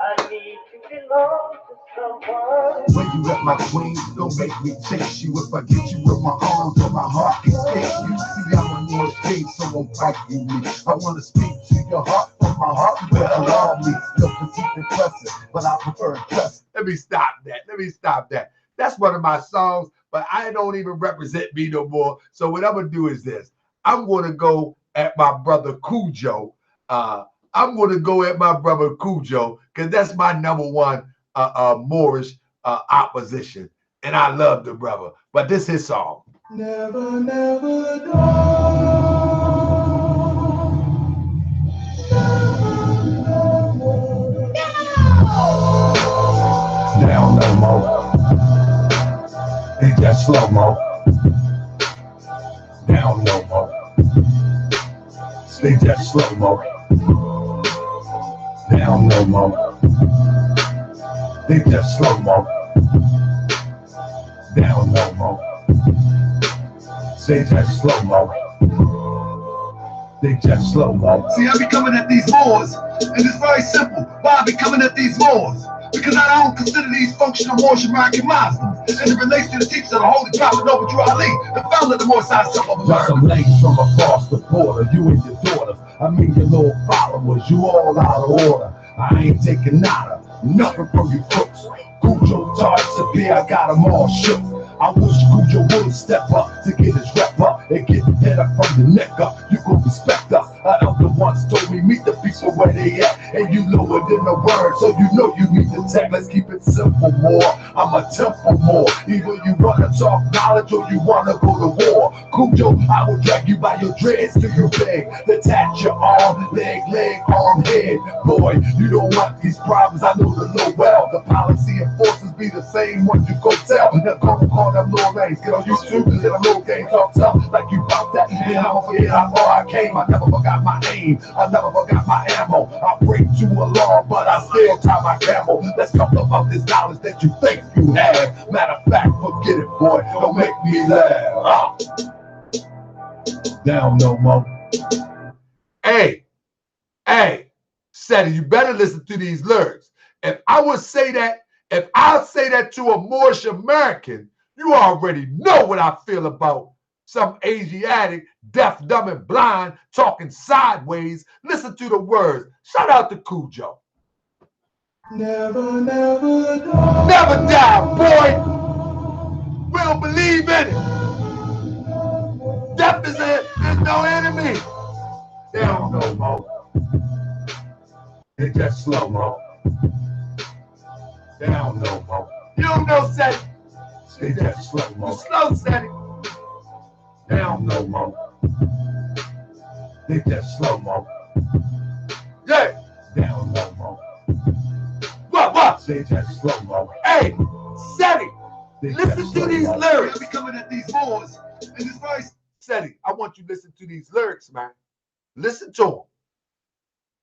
I need to belong to someone. When you at my queen, don't make me chase you. If I get you with my arms or my heart escape you. See, I'm a Moorish king, so won't fight you me. I want to speak to your heart, but my heart you better allow me. You're petite and pressing, but I prefer trust. Let me stop that. That's one of my songs, but I don't even represent me no more. So what I'm going to do is this. I'm going to go at my brother Cujo. I'm going to go at my brother Cujo because that's my number one Moorish opposition. And I love the brother. But this is his song. Never, never down no more. They just slow-mo. Down no more. They just slow-mo. Down no more. They just slow-mo. Down no more. They just slow-mo. They just slow-mo. See, I be coming at these Moors, and it's very simple. Why I be coming at these Moors? Because I don't consider these functional Moorish American Muslims. And it relates to the teachings of the Holy Prophet Noble Ali, the founder of the Moorish World Got Tv. some ladies from across the border, you and your daughters. I mean your little followers, you all out of order. I ain't taking nada, nothing from you crooks. Cujo, Tarts, and beer, I got them all shook. I wish Cujo would step up to get his rep up and get head up from the neck up. You gon' respect us. Our elder once told me, meet the people where they at, and you lower than the word, so you know you need the tech. Let's keep it simple, more. I'm a temple more. Either you wanna talk knowledge or you wanna go to war. Cujo, I will drag you by your dreads to your bed, detach your arm, leg, arm, head. Boy, you don't want these problems. I know the law well. The policy enforcers be the same ones you go tell. Now go call them little names. Get on YouTube and let them little games talk tough like you about that. And I don't forget how far I came. I never forgot my aim. I never forgot my ammo. I break to a law, but I still tie my camel. Let's talk about this knowledge that you think you have. Matter of fact, forget it, boy. Don't make me laugh. Down no more. Hey, Seti, you better listen to these lyrics. If I say that to a Moorish American, you already know what I feel about some Asiatic, deaf, dumb, and blind, talking sideways. Listen to the words. Shout out to Cujo. Never, never die. Never die, boy. We'll believe in it. Death is no enemy. Down no more. They just slow-mo. Down no more. You don't know, Seti. They just slow-mo. Slow, Seti. Down no more. They just slow-mo. Yeah. Down no more. What? They just slow-mo. Hey, Seti, They listen just to these slow-mo. lyrics. I be coming at these Moors, and it's very Seti, I want you to listen to these lyrics, man. Listen to them.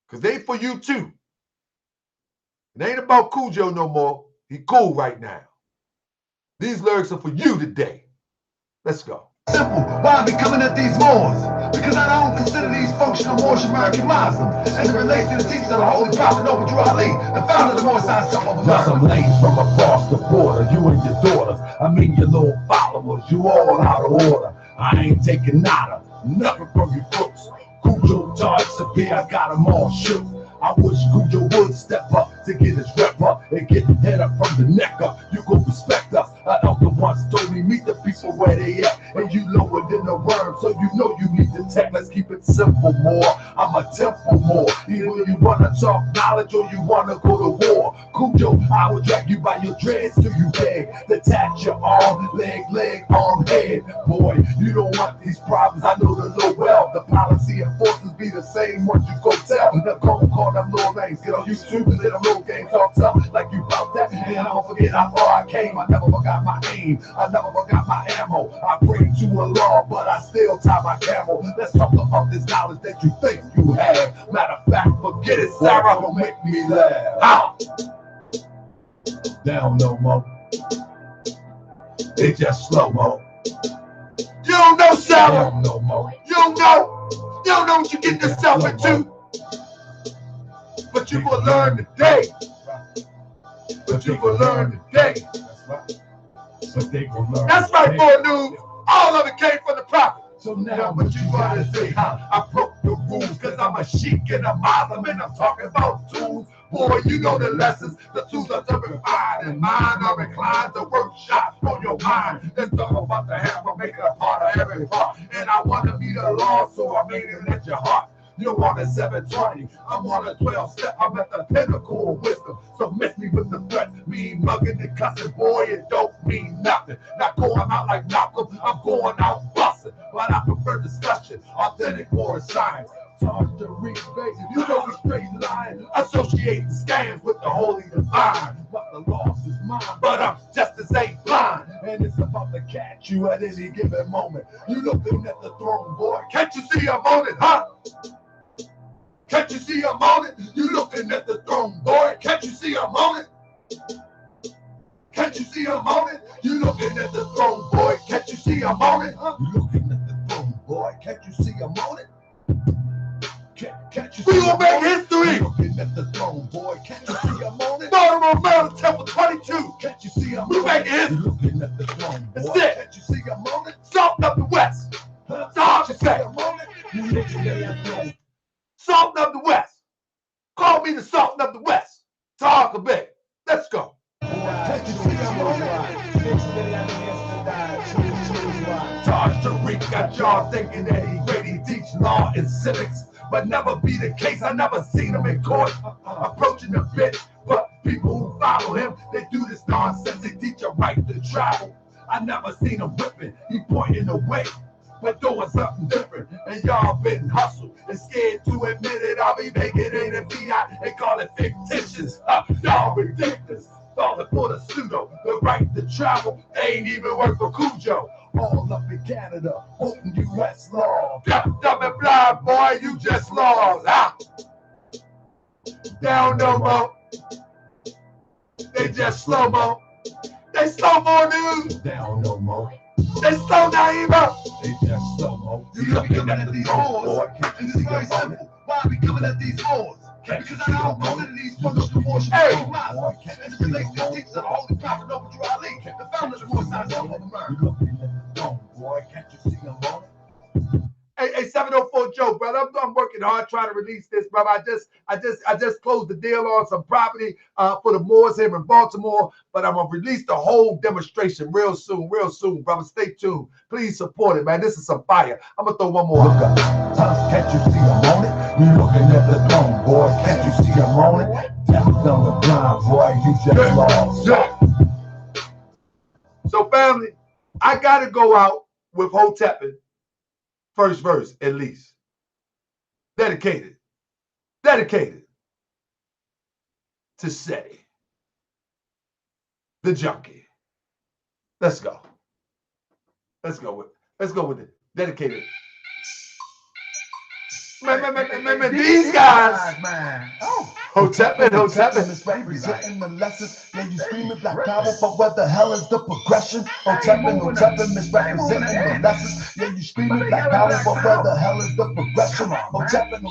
Because they for you, too. It ain't about Cujo no more. He cool right now. These lyrics are for you today. Let's go. simple. Why I be coming at these Moors? Because I don't consider these functional Moorish American Muslims. And it relates to the teachings of the Holy Prophet Noble Ali, the founder of the Moorish World Tv. Got some ladies from across the border, you and your daughters. I mean your little followers, you all out of order. I ain't taking nada, nothing from you crooks. Cujo, Tarts, and beer, I got them all shook. I wish Cujo would step up to get his rep up and get head up from the neck up. You gon' respect us. Our elder once told me, meet the people where they at, and you lower than the worm, so you know you need the tech. Let's keep it simple, more. I'm a temple more. Either you wanna talk knowledge or you wanna go to war. Cujo, I will drag you by your dreads till you beg. Detach your arm, leg, arm, head. Boy, you don't want these problems. I know the law well. The policy enforcers be the same ones you go tell. Now go call them little names. Get on YouTube and let them little games talk tough like you about that. And I don't forget how far I came. I never forgot my aim. I never forgot my ammo. I pray to a law, but I still tie my camel. Let's talk about this knowledge that you think you have. Matter of fact, forget it, Sara, don't make me laugh. Out. Down no more. They just slow-mo. You don't know, Sara. Down no more. You don't know. You don't know what you get yourself into. But you will learn today. But you will learn today. But they gon' learn. That's right, boy, news. All of it came from the prophet. So now what you gotta say, how I broke the rules, cause I'm a sheik and a Muslim and I'm talking about tools. Boy, you know the lessons, the tools are to refine and mine are inclined to work shots on your mind. Let's talk about the hammer, make it a part of every part. And I wanna be the law, so I made it at your heart. You're on a 720, I'm on a 12 step, I'm at the pinnacle of wisdom. So miss me with the threat, me mugging and cussing, boy, it don't mean nothing. Not going out like Malcolm, I'm going out busting. But I prefer discussion, authentic Moorish science. Charge to reach, baby, you know we straight lying. Associating scams with the holy divine. But the loss is mine, but I'm just as ain't blind. and it's about to catch you at any given moment. You looking at the throne, boy. Can't you see I'm on it, huh? Can't you see I'm on it? You looking at the throne, boy. Can't you see I'm on it? Can't you see I'm on it? You looking at the throne, boy. Can't you see I'm on it? Huh? You looking at the throne, boy. Can't you see I'm on it? Can't you see we gonna make history. You looking at the throne, boy. Can't you see I'm on it? Baltimore, Maryland, Temple 22. Can't you see I'm on it? We make history. You looking at the throne, boy. That's it. Can't you see I'm on it? Salt up the West. That's all I can say. I'm on it. You looking at the throne. Salt up the West. Call me the Salt up the West. Talk a bit. Let's go. Can't you see I'm on it? Charge Tariq got y'all thinking that he great. He teach law and civics, but never be the case. I never seen him in court approaching the bench. But people who follow him, they do this nonsense. They teach a right to travel. I never seen him whipping. He pointing away, but doing something different. And y'all been hustled and scared to admit it. I'll be making it in VI. They call it fictitious. Y'all ridiculous. Falling for the pseudo, the right to travel. They ain't even work for Cujo. All up in Canada, voting U.S. law. Deaf, dumb, and blind, boy, you just lost. Down no more. They just slow-mo. They slow-mo, dude. Down no more. They slow down, they just slow-mo. You looking at these whores, and it's very simple. Why are we coming at these whores? Because I don't know that these fuckers the Moorish World Tv. And it relates to the teachers of the Holy Prophet Noble Ali, the founder of the Moorish World Tv. You looking at the throne, boy. Can't you see them on it? Hey, 704 Joe, brother. I'm working hard trying to release this, brother. I just closed the deal on some property for the Moors here in Baltimore, but I'm gonna release the whole demonstration real soon, brother. Stay tuned. Please support it, man. This is some fire. I'm gonna throw one more. Look up. Can't you see I'm on it? You looking at the throne, boy. Can't you see I'm on it? Deaf, dumb, and blind, boy. You just lost. Yeah. So, family, I gotta go out with Hotepin. First verse, at least. Dedicated to Seti, the junkie. Let's go with it. Dedicated. Man, these guys, man. Hotepin is representing the lessons. Yeah, you screaming black power, but what the hell is the progression? Hotepin is representing the lessons. Yeah, you screaming black power, but where the hell is the progression? Hotepin.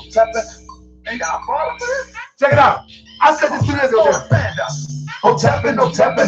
Ain't got a problem with it? Check it out. I said this 2 years ago. Stand up. Hotepin,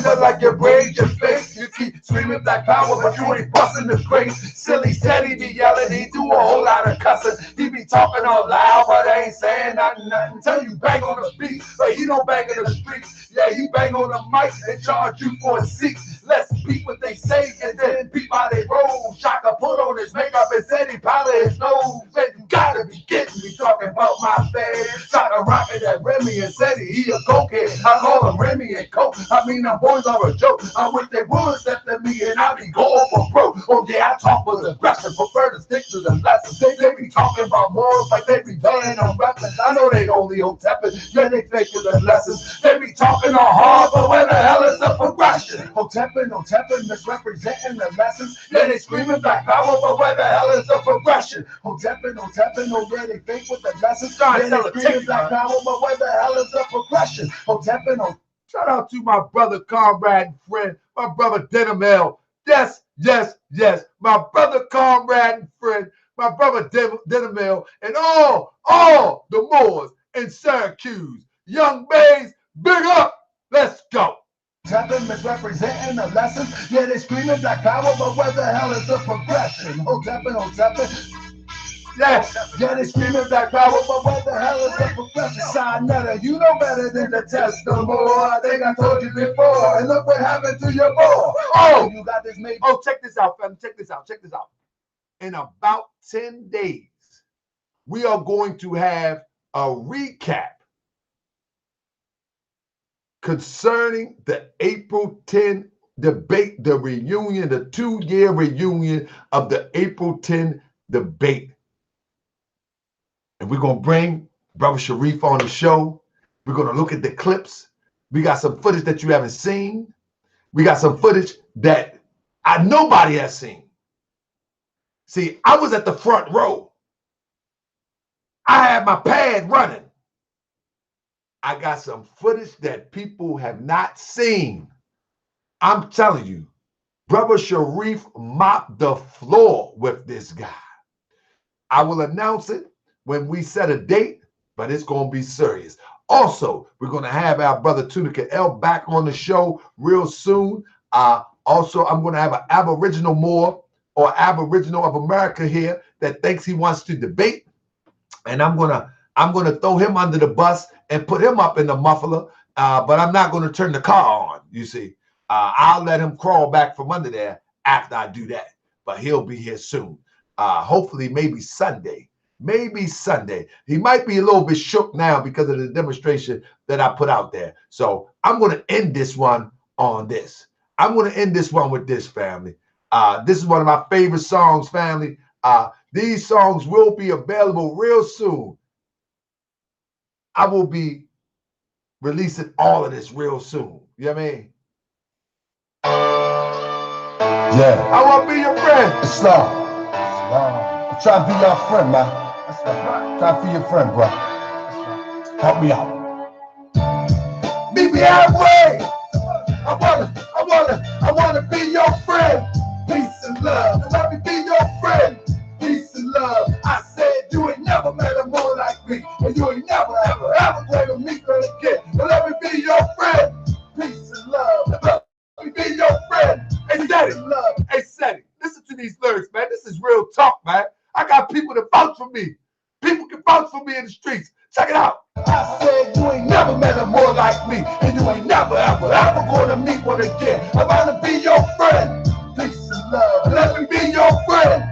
look like your brain just fake. You keep screaming black power, but you ain't busting the grace. Silly Seti be yelling, he do a whole lot of cussing. He be talking all loud, but ain't saying nothing. Tell you bang on the beat, but he don't bang in the streets. Yeah, he bang on the mic and charge you for a seat. Let's beat what they say and then beat by they roll. Shaka put on his makeup and said he powder his nose. And you gotta be kidding me talking about my fans. Shaka rocking that Remy and Seti, he a cokehead. I call him Remy and Coke. I mean, them boys are a joke. I wish they would step at me and I be going for broke. Oh yeah, I talk with aggression, prefer to stick to the lessons. They be talking about morals like they be banning on weapons. I know they only Hotepin, yeah, they taking the lessons. They be talking all hard, but where the hell is the progression? Hotepin misrepresenting the lessons. Yeah, they screaming black power, but where the hell is the progression? Hotepin, oh yeah, they think with the lessons. Yeah, they screaming black power, but where the hell is the progression? Hotepin, shout out to my brother, comrade, and friend, my brother Denimel. Yes. My brother, comrade, and friend, my brother Denimel, and all the Moors in Syracuse. Young Bays, big up. Let's go. Hotepin misrepresenting the lessons. Yeah, they screaming black power, but where the hell is the progression? Hotepin. Yeah, they screaming black power, but what the hell is the progression? Sinetta, you know better than to test no more. I think I told you before, and look what happened to your boy. Oh, you got this made. Oh, check this out, fam. Check this out. In about 10 days, we are going to have a recap concerning the April 10 debate, the reunion, the 2-year reunion of the April 10 debate. And we're going to bring Brother Sharif on the show. We're going to look at the clips. We got some footage that you haven't seen. We got some footage that nobody has seen. See, I was at the front row. I had my pad running. I got some footage that people have not seen. I'm telling you, Brother Sharif mopped the floor with this guy. I will announce it when we set a date, but it's going to be serious. Also, we're going to have our brother Tunica L back on the show real soon. Also, I'm going to have an Aboriginal Moor or Aboriginal of America here that thinks he wants to debate. And I'm gonna throw him under the bus and put him up in the muffler. But I'm not going to turn the car on, you see. I'll let him crawl back from under there after I do that. But he'll be here soon. Hopefully, maybe Sunday. Maybe Sunday. He might be a little bit shook now because of the demonstration that I put out there. So I'm going to end this one on this. I'm going to end this one with this, family. This is one of my favorite songs, family. These songs will be available real soon. I will be releasing all of this real soon. You know what I mean? Yeah. I want to be your friend. Islam. I'm trying to be your friend, man. Try to be your friend, bro. Help me out. Meet me halfway. I wanna be your friend. Peace and love. Let me be your friend. Peace and love. I said you ain't never met a more like me, and you ain't never ever going to meet her again. But let me be your friend. Peace and love. Let me be your friend. Hey, Seti. Hey, Seti. Listen to these lyrics, man. This is real talk, man. I got people that vouch for me. People can vouch for me in the streets. Check it out. I said you ain't never met a more like me, and you ain't never ever going to meet one again. I want to be your friend. Peace and love. Let me be your friend.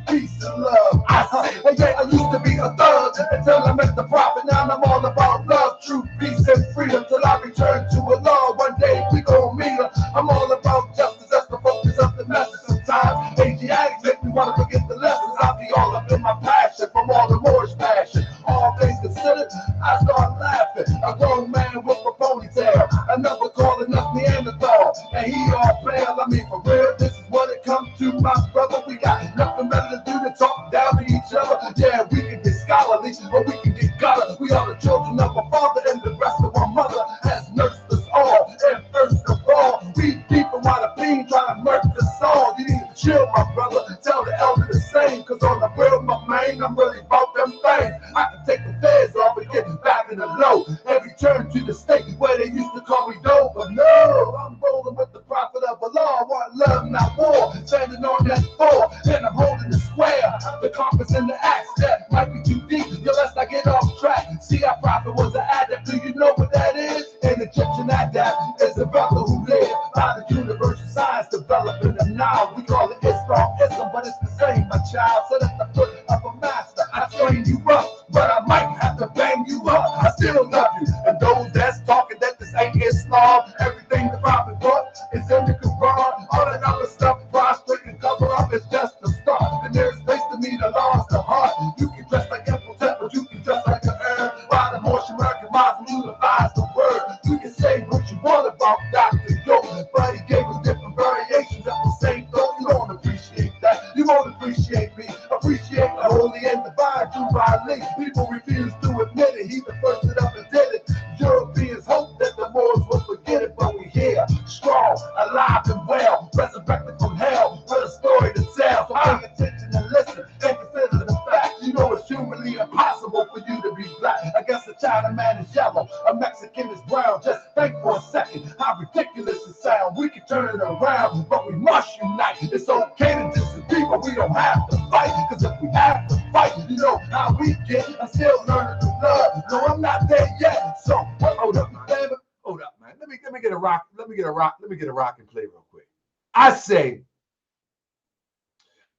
Peace and love. I used to be a thug until I met the prophet. Now I'm all about love, truth, peace, and freedom till I return to Allah. One day we gon' meet her. I'm all about justice. That's the focus of the message. Sometimes Asiatics make me want to forget the lessons. I'll be all up in my passion from all the Moorish passion. All things considered, I start laughing. A grown man with a ponytail. Another calling us Neanderthal. And he all pale. I mean, for real, this is what it comes to, my brother. We got nothing better to do than talk down to each other. Yeah, we can get scholarly, or we can get gutter. We are the children of our father, and the rest of our mother has nursed us all. And first of all, we people want a bean trying to murder us all. You need to chill, my brother. Tell the elder the same, cause on the real, my man, I'm really about them things. I can take the feds off and get back in the low and return to the state where they used to call me dope. But no, I'm rolling with the prophet of Allah. Want love, not war. Standing on that floor, and I'm holding the square. The compass and the axe, that might be too deep. Yo, let's not get off track. See, our prophet was an adept. Do you know what that is? An Egyptian adept is a brother who lived by the universal science developing them now. We call it Islam, but it's the same, my child. Sit at the foot of a master. I train you up, but I might have to bang you up. I still love you. And those that's talking that this ain't Islam, everything the prophet brought is in the Quran. All that other stuff, prostrate and cover up is just the start. The nearest place to me, the law's the heart. You can dress like Imhotep, but you can dress like an herb. Why the Moorish American Muslim unifies the word. You can say what you want about Dr. Yo, but he gave us different variations of the same thought. You don't appreciate that. You won't appreciate me. Appreciate the holy and divine Jubilee. People refuse to admit it. He's the first that up and did it. Europeans hope that the Moors will forget it, but we here, strong, alive and well, resurrected from hell, with a story to tell. So pay attention and listen and consider the fact. You know it's humanly impossible for you to be black. I guess the Chinaman is yellow, a Mexican is brown. Just think for a second how ridiculous it sounds. We can turn it around, but we must unite. It's okay to disagree, but we don't have to fight. Cause if we have to fight, you know how we get. I'm still learning to love. No, I'm not there yet. So hold up, baby. Hold up, man. Let me get a rock. Let me get a rock and play real quick. I say,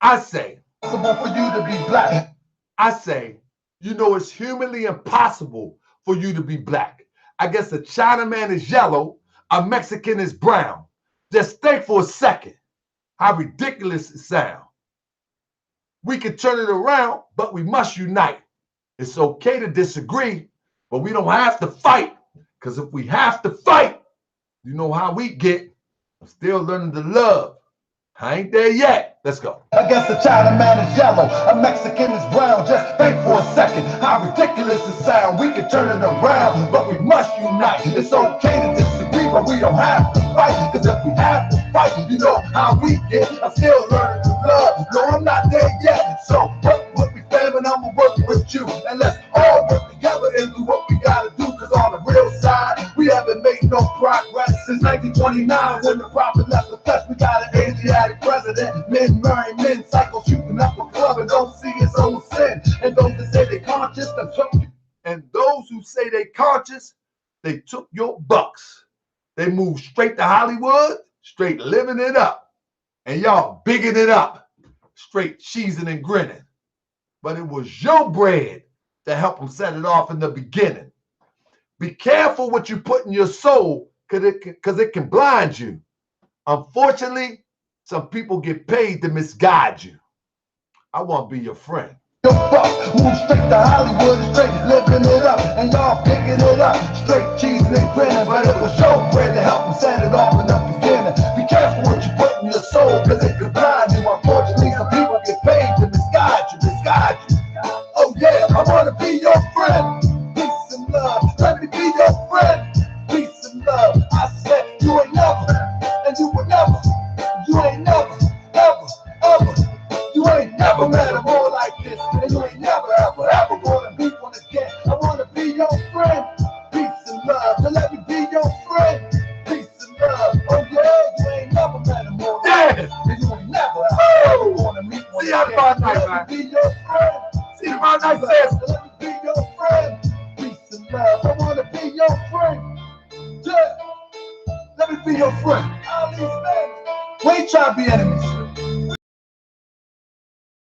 possible for you to be black. I say, you know, it's humanly impossible for you to be black. I guess a Chinaman is yellow, a Mexican is brown. Just think for a second how ridiculous it sounds. We can turn it around, but we must unite. It's okay to disagree, but we don't have to fight. Because if we have to fight, you know how we get. I'm still learning to love. I ain't there yet. Let's go. I guess a China man is yellow, a Mexican is brown. Just think for a second how ridiculous it sounds. We can turn it around, but we must unite. It's okay to disagree, but we don't have to fight. Cause if we have to fight, you know how we get. I'm still learning to love. No, I'm not there yet. So work with me, fam, and I'ma work with you. And let's all work together and do what we gotta do. Cause on the real side, we haven't made no progress since 1929 when the prophet left the flesh. We got an Asiatic president, men marrying men, psycho shooting up a club and don't see his own sin. And those that say they conscious, and those who say they conscious, they took your bucks. They moved straight to Hollywood, straight living it up. And y'all bigging it up, straight cheesing and grinning. But it was your bread to help them set it off in the beginning. Be careful what you put in your soul, because it can blind you. Unfortunately, some people get paid to misguide you. I want to be your friend. your buck, move straight to Hollywood and straight living it up. And y'all picking it up, straight cheesing and grinning. But it was your bread to help them set it off in the beginning. Be careful what you put in your soul, because it can blind you. Unfortunately, some people get paid to misguide you. Oh yeah, I want to be your friend. Peace and love, let me be your friend. Peace and love, I said you ain't never, and you will never. You ain't never, ever, ever. You ain't never met a boy like this, and you ain't never, ever, ever gonna be one again. I wanna be your friend. Peace and love, so let me be your friend. Peace and love, oh yeah, you ain't never met a boy like this, and you ain't never, ever gonna meet one again. Let me be your friend. See you tomorrow night, sis. Let me be your friend. Peace and love, I wanna be your friend. Yeah, let me be your friend. All these men, we ain't trying to be enemies.